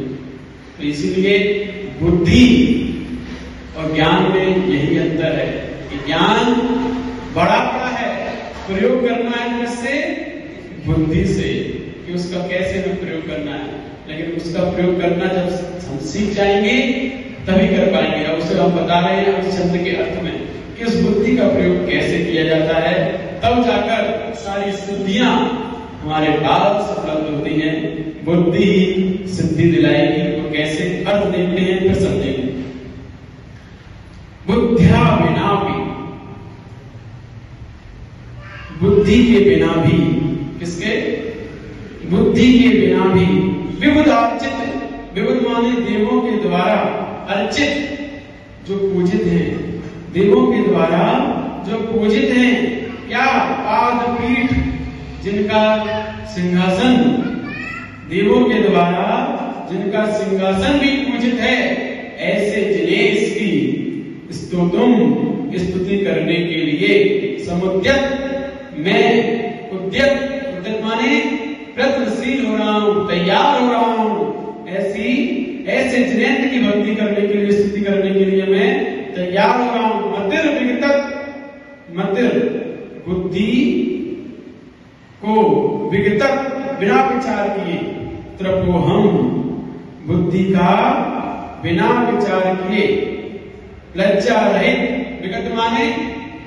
तो इसीलिए बुद्धि और ज्ञान में यही अंतर है कि ज्ञान बड़ा पड़ा है, प्रयोग करना है इससे बुद्धि से कि उसका कैसे में प्रयोग करना है। लेकिन उसका प्रयोग करना जब हम सीख जाएंगे तभी कर पाएंगे। अब उसे हम बता रहे हैं उस शब्द के अर्थ में कि उस बुद्धि का प्रयोग कैसे किया जाता है, तब जाकर सारी सिद्धियां हमारे पास उपलब्ध होती हैं। बुद्धि सिद्धि दिलाएगी, तो कैसे अर्थ देखते हैं फिर समझेंगे। बुद्ध्या विना भी बुद्धि के बिना भी, किसके? बुद्धि के बिना भी विबुध अर्चित, विबुध माने देवों के द्वारा अर्चित, जो पूजित हैं, देवों के द्वारा जो पूजित हैं, क्या? पाद पीठ, जिनका सिंहासन, देवों के द्वारा जिनका सिंहासन भी पूजित है, ऐसे जिनेश की स्तुति करने के लिए समुद्यत मैं उद्यत माने प्रयत्नशील हो रहा हूं, तैयार हो रहा हूं। ऐसे जिनेन्द्र की भक्ति करने के लिए, स्तुति करने के लिए मैं तैयार हो रहा हूं। मतिर बुद्धि को विगतक बिना विचार किए, त्रपोहम बुद्धि का बिना विचार किए, लज्जा रहित, विगत माने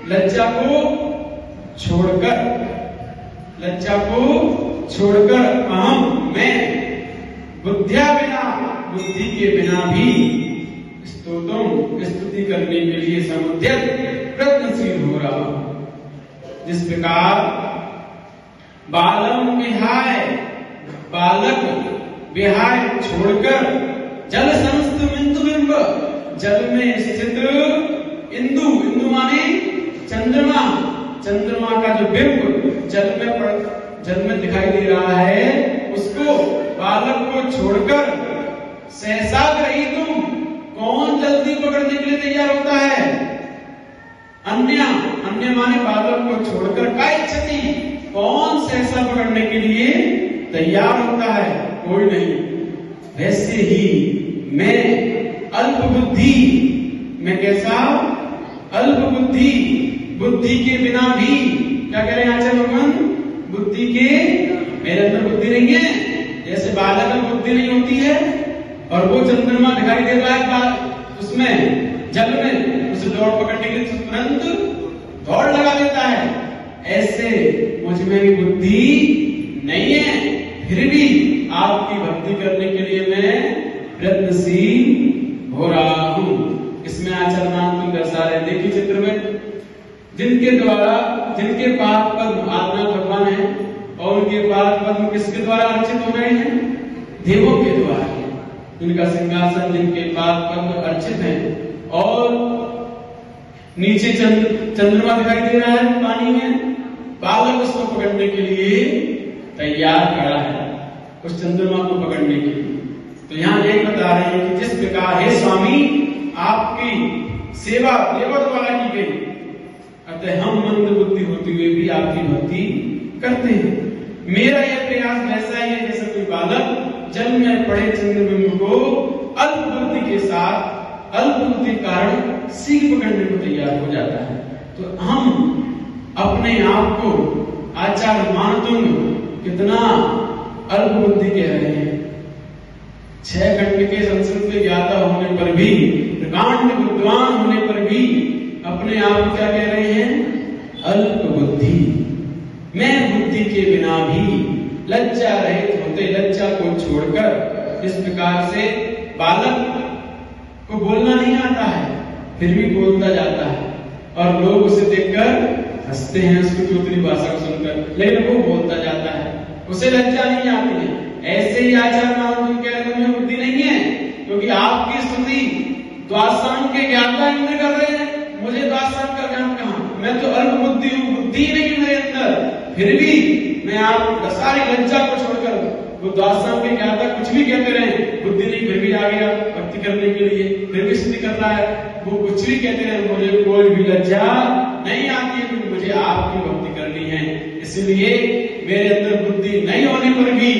लज्जा को छोड़कर अहम मैं बुद्धिया बिना, बुद्धि के बिना भी स्तुति करने के लिए समुद्यत प्रयत्नशील हो रहा हूं। जिस प्रकार बालक विहाय छोड़कर जल संस्थ इंदु बिंब, जल में स्थित इंदु माने चंद्रमा का जो बिंब जल में दिखाई दे रहा है, उसको बालक को छोड़कर सहसा रही तुम, कौन जल्दी पकड़ने के लिए तैयार होता है? अन्य माने बालक को छोड़कर काय क्षति, कौन सहसा पकड़ने के लिए तैयार होता है? कोई नहीं। वैसे ही मैं अल्प बुद्धि, मैं कैसा? अल्प बुद्धि, बुद्धि के बिना भी, क्या कह रहे हैं आचार्य भगवान? बुद्धि के, मेरे अंदर बुद्धि नहीं है, जैसे बालक में बुद्धि नहीं होती है और वो चंद्रमा दिखाई दे रहा है उसमें जल में, उसे दौड़ पकड़ने के लिए तुरंत दौड़ लगा देता है, ऐसे मुझ में भी बुद्धि नहीं है, फिर भी आपकी भक्ति करने के लिए मैं प्रयत्नशील हो रहा हूं। इसमें आचरणार्थ तुम दर्शा रहे, देखिए चित्र में, जिनके पाद पद्म आत्मा भगवान है और उनके पाद पद्म किसके द्वारा अर्चित हो रहे हैं? देवों के द्वारा। उनका सिंहासन, जिनके पाद पद्म अर्चित हैं, और नीचे चंद्रमा दिखाई दे रहा है पानी में, बालक उसको पकड़ने के लिए तैयार खड़ा है, उस चंद्रमा को पकड़ने के लिए। तो यहाँ एक बता रहे हैं कि जिस प्रकार है स्वामी आपकी सेवा देवों द्वारा की गई, अतः हम मंद बुद्धि होते हुए भी आपकी भक्ति करते हैं। मेरा यह प्रयास वैसा ही है जैसे कोई बालक जल में पड़े चंद्रबिंब को अल्प बुद्धि के साथ, अल्प बुद्धि कारण सीख पकड़ने को तैयार हो जाता है। तो हम अपने आप को आचार्य मानतुंग कितना अल्प बुद्धि कह रहे हैं। 6 खंड के संस्कृत में ज्ञाता होने पर भी, प्रकांड विद्वान होने पर भी अपने आप को क्या कह रहे हैं? अल्प बुद्धि। मैं बुद्धि के बिना भी लज्जा रहित होते, लज्जा को छोड़कर, इस प्रकार से बालक को बोलना नहीं आता है फिर भी बोलता जाता है, और लोग उसे देखकर हंसते हैं उसकी चौधरी भाषा को सुनकर, लेकिन वो बोलता जाता है, उसे लज्जा नहीं आती है। ऐसे ही आचार्य तुम कह रहे हो बुद्धि नहीं है, क्योंकि आपकी स्तुति द्वादशांग के ज्ञाता इंद्र कर रहे हैं, मुझे द्वादशांग का ज्ञान कहां? मैं तो अल्प बुद्धि हूं, बुद्धि नहीं मेरे अंदर, फिर भी मैं आप सारी लज्जा को छोड़कर, वो द्वादशांग के ज्ञाता कुछ भी कहते रहे, बुद्धि नहीं, फिर भी आ गया भक्ति करने के लिए, फिर भी स्तुति कर रहा है, वो कुछ भी कहते रहे, मुझे कोई भी लज्जा नहीं आती है, मुझे आपकी भक्ति करनी है। इसलिए मेरे अंदर बुद्धि नहीं होने पर भी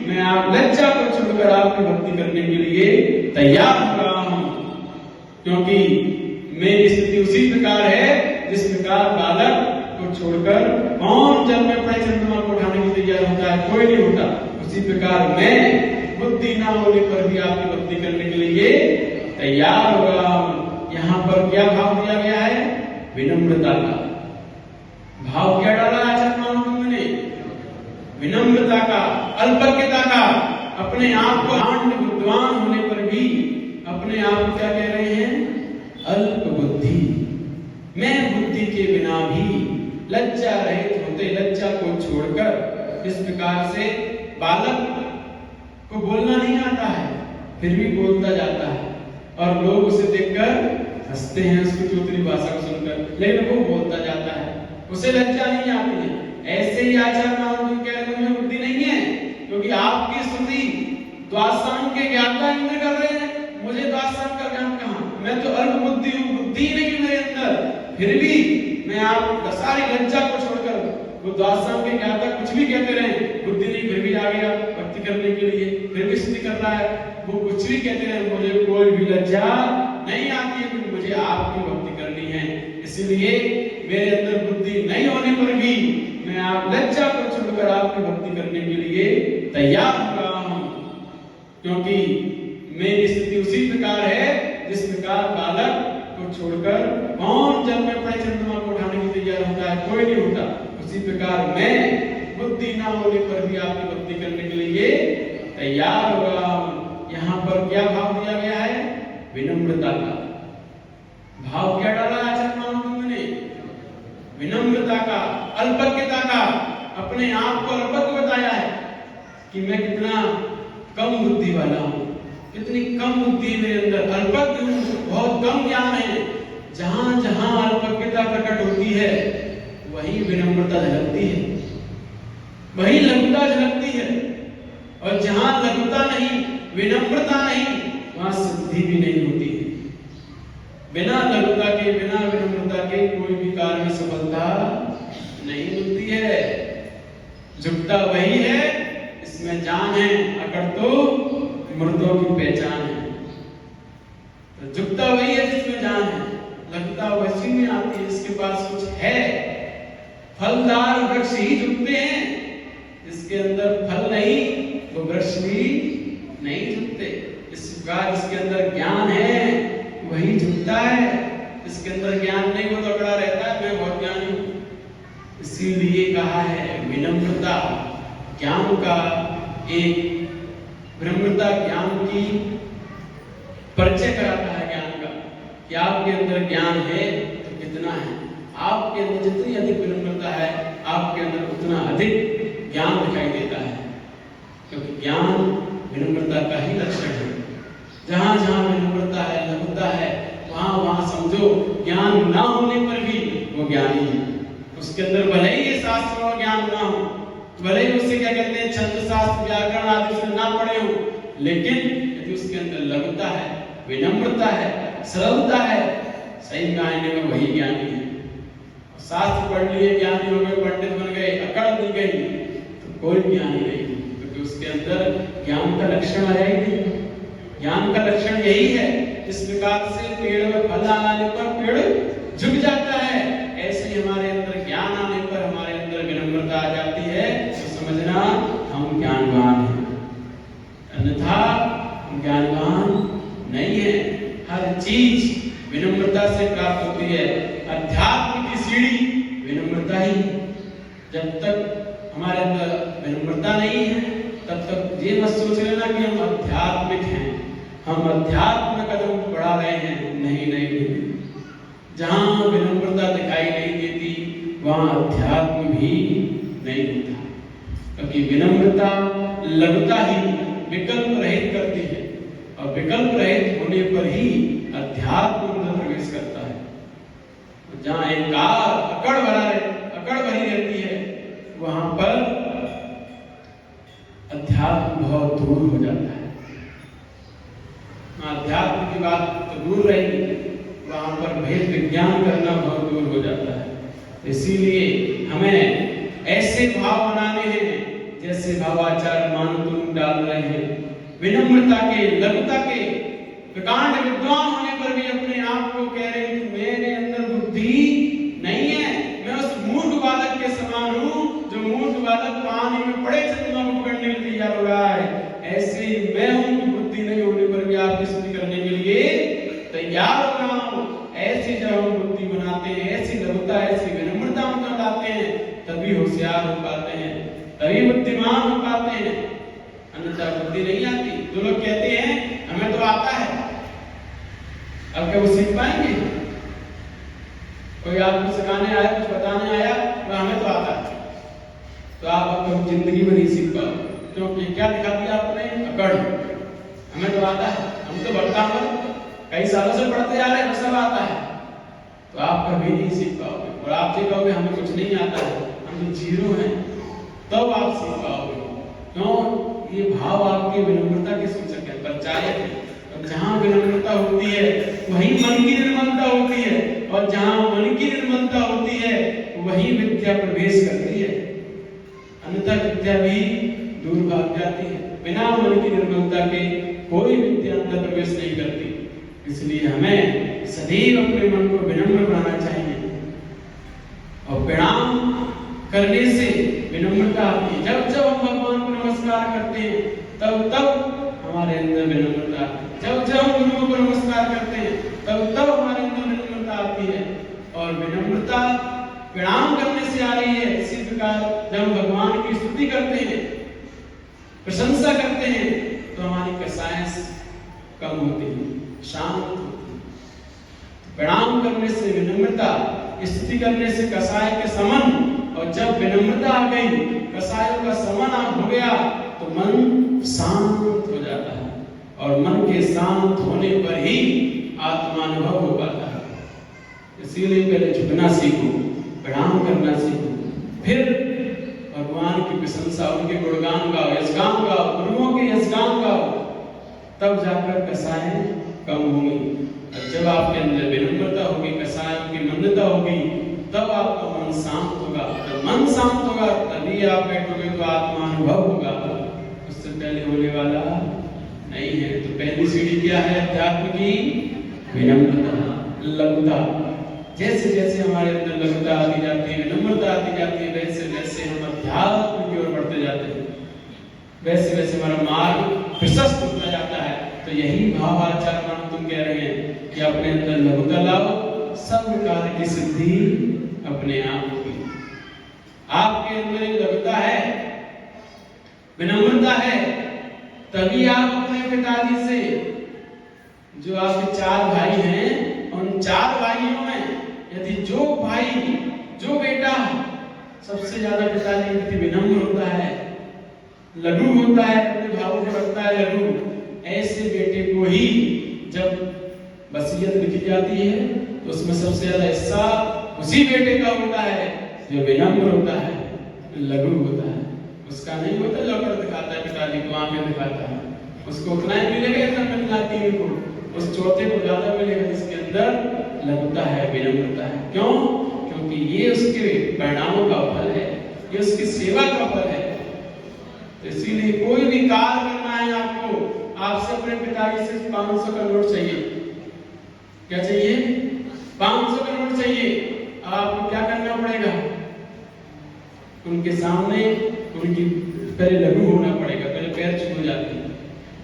मैं आप लज्जा को छोड़कर आपकी भक्ति करने के लिए तैयार हो रहा हूं, क्योंकि मेरी स्थिति उसी प्रकार है जिस प्रकार बालक को छोड़कर कौन जल में पड़े चंद्रमा को उठाने के लिए तैयार होता है? कोई नहीं होता। उसी प्रकार मैं बुद्धि ना होने पर भी आपकी भक्ति करने के लिए तैयार हो रहा हूं। यहाँ पर क्या भाव दिया गया है? विनम्रता का भाव। क्या डाला आचार्य महाप्रभु ने? विनम्रता का, अल्पज्ञता का, अपने आप को आंड विद्वान होने पर भी अपने आप को क्या कह रहे हैं? अल्प बुद्धि। मैं बुद्धि के बिना भी लज्जा रहित होते, छोड़कर इस प्रकार से बालक को बोलना नहीं आता है फिर भी बोलता जाता है और लोग उसे देखकर हंसते हैं उसकी चौधरी भाषा को सुनकर, लेकिन वो बोलता जाता है, उसे लज्जा नहीं आती है। ऐसे ही आचार्य महात्मा कह रहे हैं बुद्धि नहीं है, क्योंकि आपकी स्तुति द्वादशांग के ज्ञाता इंद्र कर रहे हैं, मुझे द्वादशांग का ज्ञान कहां, मैं तो अल्प बुद्धि हूं, बुद्धि नहीं मेरे अंदर, फिर भी मैं आप सारी लज्जा को छोड़कर वो द्वादशांग के ज्ञाता कुछ भी कहते रहे, बुद्धि नहीं फिर भी आ गया भक्ति करने के लिए, फिर भी स्तुति कर रहा है, वो कुछ भी कहते रहे, मुझे कोई भी लज्जा नहीं आती है, क्योंकि मुझे आपकी भक्ति करनी है। इसलिए मेरे अंदर बुद्धि नहीं होने पर भी मैं आप लज्जा को छोड़कर आपकी भक्ति करने के लिए तैयार हो रहा हूं, क्योंकि मेरी स्थिति उसी प्रकार है जिस प्रकार बालक को छोड़कर कौन जल में पड़े चंद्रमा को उठाने के लिए तैयार होता है, कोई नहीं होता, उसी प्रकार मैं बुद्धि ना होने पर भी आपकी भक्ति करने के लिए तैयार हो रहा हूं। यहाँ पर क्या भाव दिया गया है? विनम्रता का भाव। क्या डाला आचार्य महात्मा ने? विनम्रता का, अल्पज्ञता का, अपने आप को अल्पज्ञ बताया है कि मैं कितना कम बुद्धि वाला हूं, कितनी कम बुद्धि मेरे अंदर, अल्पज्ञ हूं, बहुत कम ज्ञान है। जहां जहां अल्पज्ञता प्रकट होती है वही विनम्रता झलकती है, वही लघुता झलकती है, और जहां लघुता नहीं, विनम्रता नहीं, वहां सिद्धि भी नहीं होती है। बिना लघुता के, बिना विनम्रता के कोई भी कार्य में सफलता नहीं मिलती है। झुकता वही है इसमें जान है, अकड़ तो मुर्दों की पहचान है। तो झुकता वही है जिसमें जान है, लघुता वैसी में आती है जिसके पास कुछ है। फलदार वृक्ष ही झुकते हैं, जिसके अंदर फल नहीं वो वृक्ष भी नहीं झुकते। इस प्रकार जिसके अंदर ज्ञान है वही झुकता है, इसके अंदर ज्ञान नहीं वो तो अकड़ा रहता है, मैं बहुत ज्ञानी हूं। इसीलिए कहा है विनम्रता ज्ञान का एक, विनम्रता ज्ञान की परिचय कराता है ज्ञान का, कि आपके अंदर ज्ञान है तो कितना है, आपके अंदर जितनी अधिक विनम्रता है आपके अंदर उतना अधिक ज्ञान दिखाई देता है, क्योंकि ज्ञान विनम्रता का ही लक्षण है। जहां जहां विनम्रता है, लघुता है, वहां वहां समझो ज्ञान ना होने पर भी वो ज्ञानी है। उसके अंदर भले ही ये शास्त्रों का ज्ञान ना हो, भले ही उससे क्या कहते हैं छंद शास्त्र व्याकरण आदि से ना पढ़े हो, लेकिन यदि उसके अंदर लघुता है, विनम्रता है, सरलता है, सही मायने में वही ज्ञानी है। शास्त्र पढ़ लिए, ज्ञानी हो गए, पंडित बन गए, अकड़ दी गई, तो कोई ज्ञानी नहीं, क्योंकि उसके अंदर ज्ञान का लक्षण आया ही नहीं। ज्ञान का लक्षण यही है, इस प्रकार से पेड़ में फल आने पर पेड़ झुक जाता है, ऐसे ही हमारे अंदर ज्ञान आने पर हमारे अंदर विनम्रता आ जाती है, तो समझना हम ज्ञानवान हैं, अन्यथा हम ज्ञानवान नहीं है। हर चीज विनम्रता से प्राप्त होती है। अध्यात्म की सीढ़ी विनम्रता ही। जब तक हमारे अंदर विनम्रता नहीं है तब तक ये मत सोच लेना कि हम आध्यात्मिक हैं, हम अध्यात्म में कदम बढ़ा रहे हैं, नहीं नहीं। जहां विनम्रता दिखाई नहीं देती वहां अध्यात्म भी नहीं होता, क्योंकि विनम्रता लघुता ही विकल्प रहित करती है, और विकल्प रहित होने पर ही अध्यात्म में प्रवेश करता है। जहां अहंकार अकड़ भरी रहती है वहां पर अध्यात्म बहुत दूर हो जाता है। अध्यात्म की बात तो दूर रहेगी, वहां पर भेद विज्ञान करना बहुत दूर हो जाता है। इसीलिए हमें ऐसे भाव बनाने हैं जैसे भावाचार्य मानतुम डाल रहे हैं, विनम्रता के, लघुता के, प्रकांड विद्वान होने पर भी अपने आप को कह रहे हैं कि मेरे अंदर बुद्धि नहीं है, मैं उस मूर्ख बालक के समान हूं जो मूर्ख बालक पानी में पड़े चंद्रमा को पकड़ने के लिए तैयार हो रहा है। ऐसे ही मैं हूं कि बुद्धि नहीं होने पर भी आपकी स्तुति करने के लिए तैयार हो रहा हूं। ऐसी जब हम बुद्धि बनाते हैं, ऐसी लघुता, ऐसी विनम्रता हम लाते हैं, तभी होशियार हो पाते हैं, तभी बुद्धिमान हो पाते हैं, अन्यथा बुद्धि नहीं आती। जो लोग कहते हैं हमें तो आता है, अब क्या वो सीख पाएंगे? कोई आपको सिखाने आया, कुछ बताने आया, तो हमें तो आता है, तो आप अपनी जिंदगी में नहीं सीख पाओ। क्योंकि क्या दिखा दिया आपने? अकड़। हमें तो आता है, हम तो भक्तांवर कई सालों से पढ़ते जा रहे हैं, सब आता है, तो आप कभी नहीं सीख पाओगे। और आप जो कहोगे हमें कुछ नहीं आता है, हम तो जीरो हैं, तब आप सीख पाओगे। क्यों? ये भाव आपकी विनम्रता के सूचक है, पंचायत है। और जहाँ विनम्रता होती है वहीं मन की निर्मलता होती है, और जहाँ मन की निर्मलता होती है वहीं विद्या प्रवेश करती है, अन्यथा विद्या भी दूर भाग जाती है। बिना मन की निर्मलता के कोई विद्या अंदर प्रवेश नहीं करती। इसलिए हमें सदैव अपने मन को विनम्र बनाना चाहिए, और प्रणाम करने से विनम्रता आती है। जब जब हम भगवान को नमस्कार करते हैं तब तब हमारे अंदर विनम्रता, जब जब हम गुरु को नमस्कार करते हैं तब तब हमारे अंदर विनम्रता आती है। और विनम्रता प्रणाम करने से आ रही है। इसी प्रकार जब हम भगवान की स्तुति करते हैं, प्रशंसा करते हैं, तो हमारी कसाएं कम होती है, शांत होती है। प्रणाम करने से विनम्रता, स्तुति करने से कसाय के समन, और जब विनम्रता आ गई, कसायों का समन हो गया, तो मन शांत हो जाता है। और मन के शांत होने पर ही आत्मानुभव हो पाता है। इसीलिए पहले झुकना सीखो, प्रणाम करना सीखो, फिर भगवान की प्रशंसा, उनके गुणगान गाओ, यशगान गाओ, गुरुओं के यशगान गाओ, तब जाकर कसाएं कम होंगी। और जब आपके अंदर विनम्रता होगी, कसायों की मंदता होगी, तब आपका मन शांत होगा। जब मन शांत होगा तभी आप बैठोगे तो आत्मानुभव होगा, उससे पहले होने वाला नहीं है। तो पहली सीढ़ी क्या है अध्यात्म की? विनम्रता, लघुता। जैसे जैसे हमारे अंदर लघुता आती जाती है, विनम्रता आती जाती है, वैसे वैसे हम अध्यात्म की ओर बढ़ते जाते हैं, वैसे वैसे हमारा मार्ग प्रशस्त होता जाता है। तो यही भाव आचार्य तुम कह रहे हैं कि अपने अंदर लघुता लाओ, सब कार्य की सिद्धि अपने आप होगी। आपके अंदर लघुता है, विनम्रता है, तभी आप अपने पिताजी से, जो आपके 4 भाई हैं, उन 4 भाइयों में यदि जो भाई, जो बेटा सबसे ज्यादा पिताजी के प्रति विनम्र होता है, लघु होता है, अपने भावों को रखता है लघु, ऐसे बेटे को ही जब वसीयत लिखी जाती है तो उसमें सबसे ज्यादा हिस्सा उसी बेटे का होता है जो विनम्र होता है, लघु होता है। उसका नहीं होता जो अकड़ दिखाता है, पिताजी को आंखें दिखाता है, उसको उतना ही मिलेगा जितना मिलना 3 को, उस चौथे को ज्यादा मिलेगा जिसके अंदर लघुता है, विनम्रता है। क्यों? क्योंकि ये उसके परिणामों का फल है, ये उसकी सेवा का फल है। तो इसीलिए कोई भी कार्य करना है आपको, आपसे अपने पिताजी से 500 का नोट चाहिए। क्या चाहिए? 500 का नोट चाहिए। आपको क्या करना पड़ेगा? उनके सामने उनकी पहले लघु होना पड़ेगा, पहले पैर छू जाते हैं,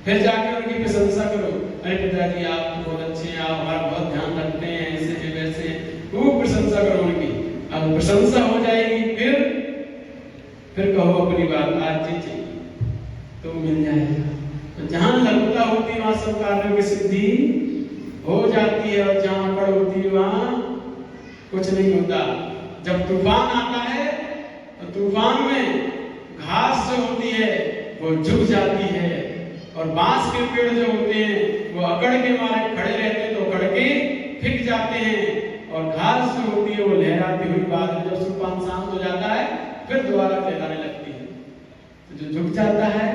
फिर जाके उनकी प्रशंसा करो। अरे पिताजी आप तो बहुत अच्छे हैं, आप हमारा बहुत ध्यान रखते हैं, ऐसे हैं वैसे हैं, खूब प्रशंसा करो उनकी। अब प्रशंसा हो जाएगी, फिर कहो अपनी बात, आज जी चाहिए तो मिल जाएगा। तो जहां लघुता होती है वहां सब कार्यों की सिद्धि हो जाती है, और जहां अकड़ होती है वहां कुछ नहीं होता। जब तूफान आता है तो तूफान में घास जो होती है वो झुक जाती है, और बांस के पेड़ जो होते हैं वो अकड़ के मारे खड़े रहते हैं तो अकड़ के फिक जाते हैं, और घास जो होती है वो लहराती हुई बाद में जब तूफान शांत हो जाता है फिर दोबारा लहराने लगती है। तो जो झुक जाता है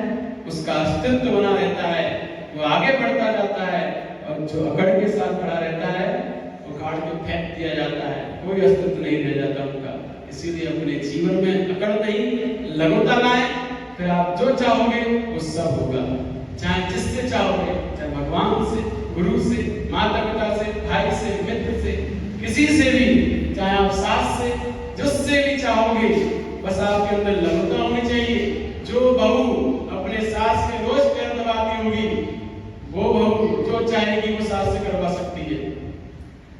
उसका अस्तित्व बना रहता है, वो आगे बढ़ता जाता है, और जो अकड़ के साथ खड़ा रहता है वो काट के फेंक दिया जाता है, कोई अस्तित्व नहीं रह जाता उनका। इसीलिए अपने जीवन में अकड़ नहीं, लघुता लाएं, फिर आप जो चाहोगे वो सब होगा। चाहे जिससे चाहोगे, चाहे भगवान से, गुरु से, माता पिता से, भाई से, मित्र से, किसी से भी, चाहे आप सास से, जिससे भी चाहोगे, बस आपके अंदर लघुता होनी चाहिए। जो बहू अपने सास के रोज पैर दबाती होगी, वो बहू जो चाहेगी वो सास से करवा सकती है।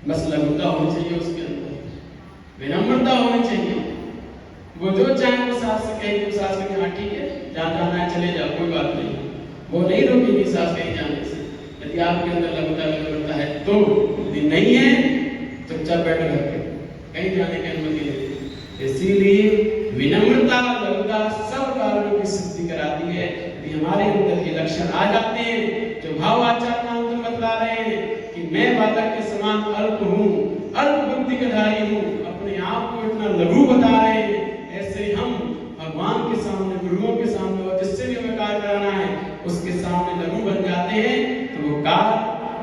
बस लघुता होनी चाहिए उसके अंदर, विनम्रता होनी चाहिए। वो जो चाहे वो सास से कहेगी, सास कहेगी हाँ ठीक है, जहाँ जाना है चले जाओ, कोई बात नहीं, वो नहीं रोकेगी सास कहीं जाने से। यदि आपके अंदर लघुता विनम्रता है तो, यदि नहीं है तो चुपचाप बैठे घर पे, कहीं जाने की अनुमति नहीं। इसीलिए विनम्रता, लघुता माता सब कार्यों की सिद्धि कराती है। यदि हमारे अंदर ये लक्षण आ जाते हैं, जो भाव आचार्य नाम बतला रहे हैं कि मैं बालक के समान अल्प हूँ, अल्प बुद्धि का धारी हूँ, अपने आप को इतना लघु बता रहे हैं, ऐसे हम भगवान के सामने, गुरुओं के सामने और जिससे भी हमें कार्य कराना है उसके सामने लघु बन जाते हैं, तो वो कार्य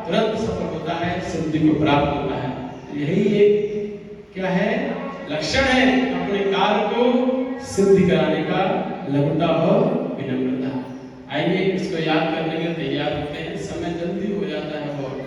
तुरंत सफल होता है, सिद्धि को प्राप्त होता है। यही एक क्या है, लक्षण है अपने कार्य को सिद्धि कराने का, लघुता और विनम्रता। आइए इसको याद करने के लिए तैयार होते हैं, समय जल्दी हो जाता है बहुत।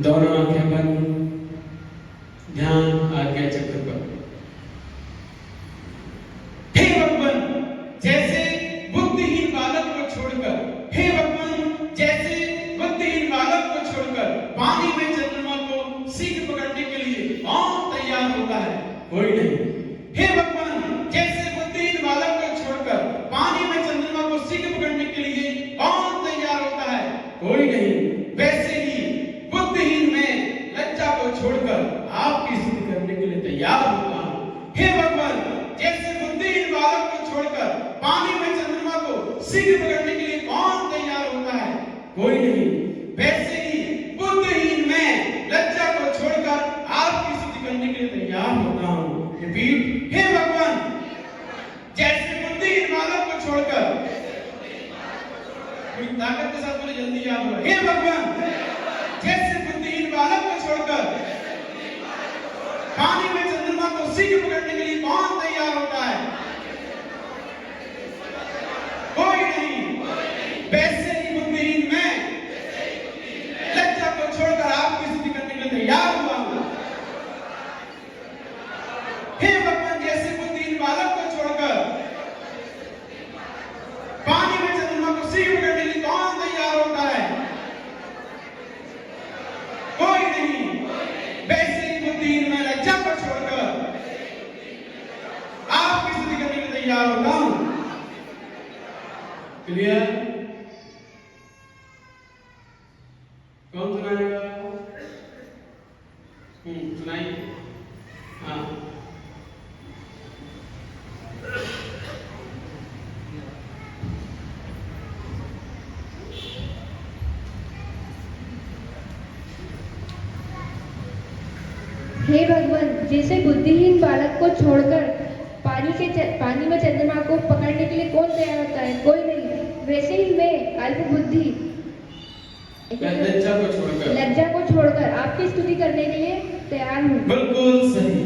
दोनों आंखें बंद, ध्यान आज्ञा चक्र पर। हे भगवान, जैसे बुद्धिहीन बालक को छोड़कर, हे भगवान, जैसे बुद्धिहीन बालक को छोड़कर पानी में चंद्रमा को सीख पकड़ने के लिए कौन तैयार होता है? कोई नहीं। हे भगवान, जैसे बुद्धिहीन बालक को छोड़कर पानी में चंद्रमा को सीख पकड़ने के लिए कौन तैयार होता है? कोई नहीं। वैसे ही बुद्धिहीन में लज्जा को छोड़कर आपकी स्तुति करने के लिए तैयार होता हूँ। हे भगवान, जैसे बुद्धिहीन बालक को छोड़कर पानी में चंद्रमा को सीख पकड़ने के लिए कौन तैयार होता है? कोई नहीं। वैसे ही बुद्धिहीन में लज्जा को छोड़कर आपकी स्तुति करने के लिए तैयार होता हूँ। रिपीट, हे भगवान, जैसे बुद्धिहीन बालक को छोड़कर, कोई ताकत के साथ बोले, जल्दी याद हो। हे भगवान, जैसे बुद्धिहीन बालक को छोड़कर पानी में चंद्रमा को सीख पकड़ने के लिए कौन तैयार होता है? कोई नहीं। वैसे ही बुद्धिहीन में लज्जा को छोड़कर आपकी स्तुति करने के लिए तैयार हुआ हूं। हे भगवान, जैसे बुद्धिहीन बालक को छोड़कर पानी में चंद्रमा को सीख पकड़ने के लिए कौन तैयार होता है? कोई नहीं। वैसे ही बुद्धिहीन में लज्जा को छोड़कर आपकी स्तुति करने के लिए तैयार होता हूं। क्लियर? कौन सुनाएगा? सुनाइए। हाँ, हे भगवान, जैसे बुद्धिहीन बालक को छोड़कर पानी में चंद्रमा को पकड़ने के लिए कौन तैयार होता है? कोई नहीं। वैसे ही मैं अल्प बुद्धि लज्जा को छोड़कर आपकी स्तुति करने के लिए तैयार हूँ। बिल्कुल सही।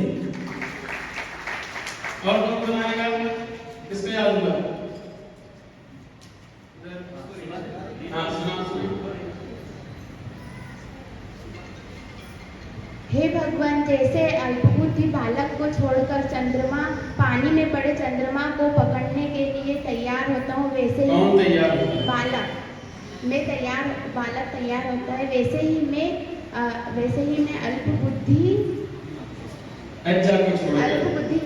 और कौन सुनाएगा? किसको याद हुआ? हाँ, सुना। हे भगवान, जैसे अल्पबुद्धि बालक को छोड़कर पानी में पड़े चंद्रमा को पकड़ने के लिए तैयार होता हूँ, वैसे ही कौन तैयार होता है? बालक तैयार होता है। वैसे ही मैं अल्पबुद्धि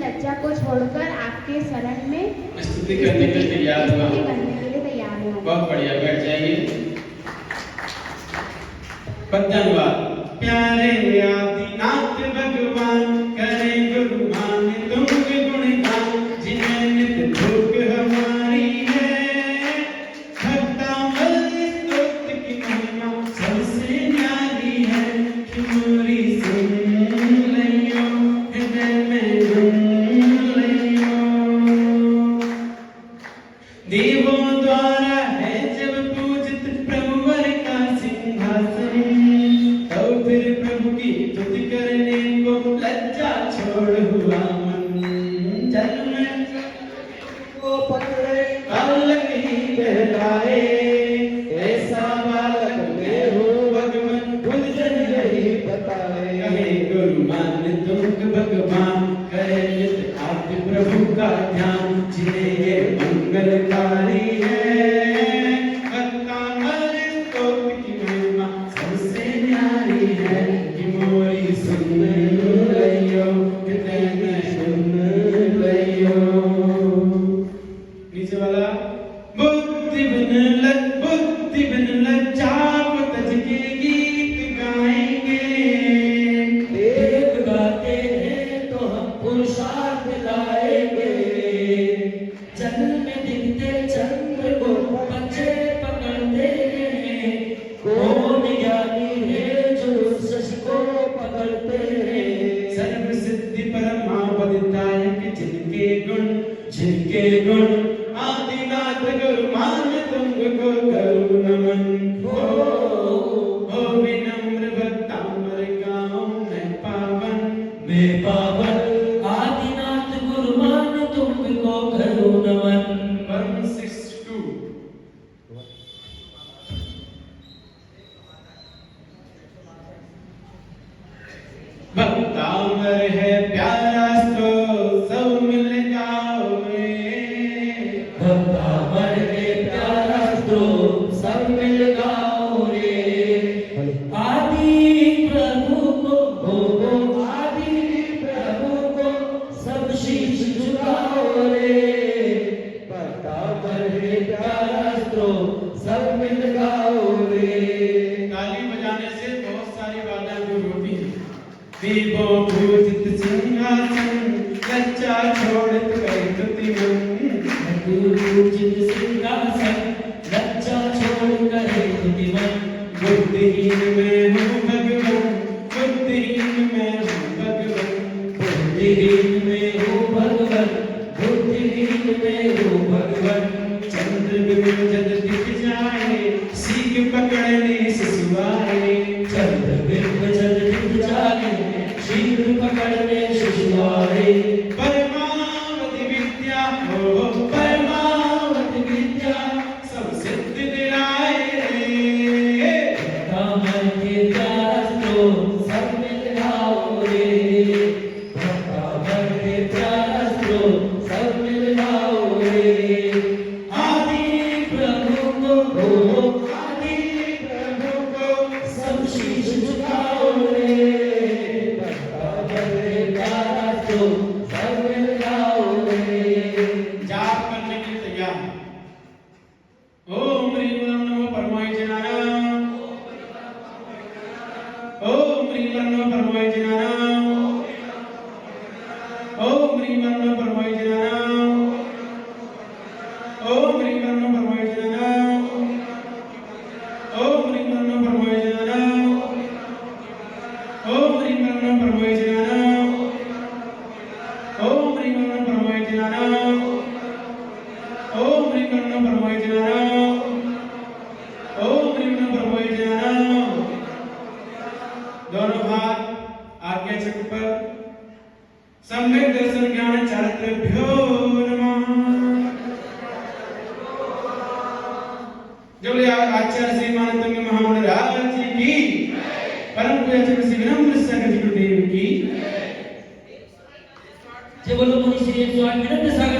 लज्जा को छोड़कर आपके शरण में स्तुति करने के लिए तैयार हुआ। बहुत बढ़िया, बैठ जाइए। पद्यानुवाद। प्यार वे पावन आदिनाथ गुरुमान तुमको करो नमन। 162 भक्तामर है प्यारा तो सब मिल जाओ रे। भक्तामर है प्यारा तो सब मिल गाओ रे। आदि प्रभु को हो आदि प्रभु को सब शीश झुकाओ रे। भक्तामर है प्यारा तो सब मिल गाओ रे। ताली बजाने से बहुत सारी बातें दूर होती हैं। दीपो पूजित सिंहासन लज्जा छोड़त कर तुति मन। पूजित सिंहासन लज्जा छोड़ करे तुति मन। बुद्धिहीन मैं हूँ भगवान, बुद्धिहीन मैं हूँ भगवान। बुद्धिहीन में हो भगवन, बुद्धिहीन में हो भगवन। चंद्र बिंब जब दिख जाए सीख पकड़ने से सुआए। चंद्र बिंब जल दिख जाए शीघ्र पकड़ने शिशुआए। परमावधि विद्या हो परमावधि विद्या सब सिद्ध दिलाए रे। भक्तामर के प्यास तो सब मिल गाओ रे। भक्तामर के प्यास तो सब मिल गाओ रे। आदि प्रभु को हो आदि प्रभु को सब शीश झुकाओ रे। भक्तामर के प्यास तो सब मिल गाओ रे। जाप करने के लिए तैयार हैं। ओम ह्रीं क्लीं नमो परमाय जनानां। ओम ह्रीं क्लीं नमो परमाय जनानां। ओम ह्रीं क्लीं नमो परमाय जनानां। ओम ह्रीं क्लीं नमो परमाय जनानां। ओम ह्रीं क्लीं नमो परमाय जनानां। ओम ह्रीं क्लीं नमो परमाय जनानां। ओम ह्रीं क्लीं नमो परमाय जनानां। ओम ह्रीं क्लीं नमो परमाय जनानां। ओम ह्रीं क्लीं नमो परमाय जनानां। दोनों हाथ आज्ञा चक्र पर। सम्यक दर्शन ज्ञान चारित्र्यभ्यो नमः। जब आचार्य श्री मानतंग महामंडराज जी की परम पूज्य चक्र श्री विनम्र सागर जी गुरुदेव की जय बोलो मुनि श्री 108 विनम्र सागर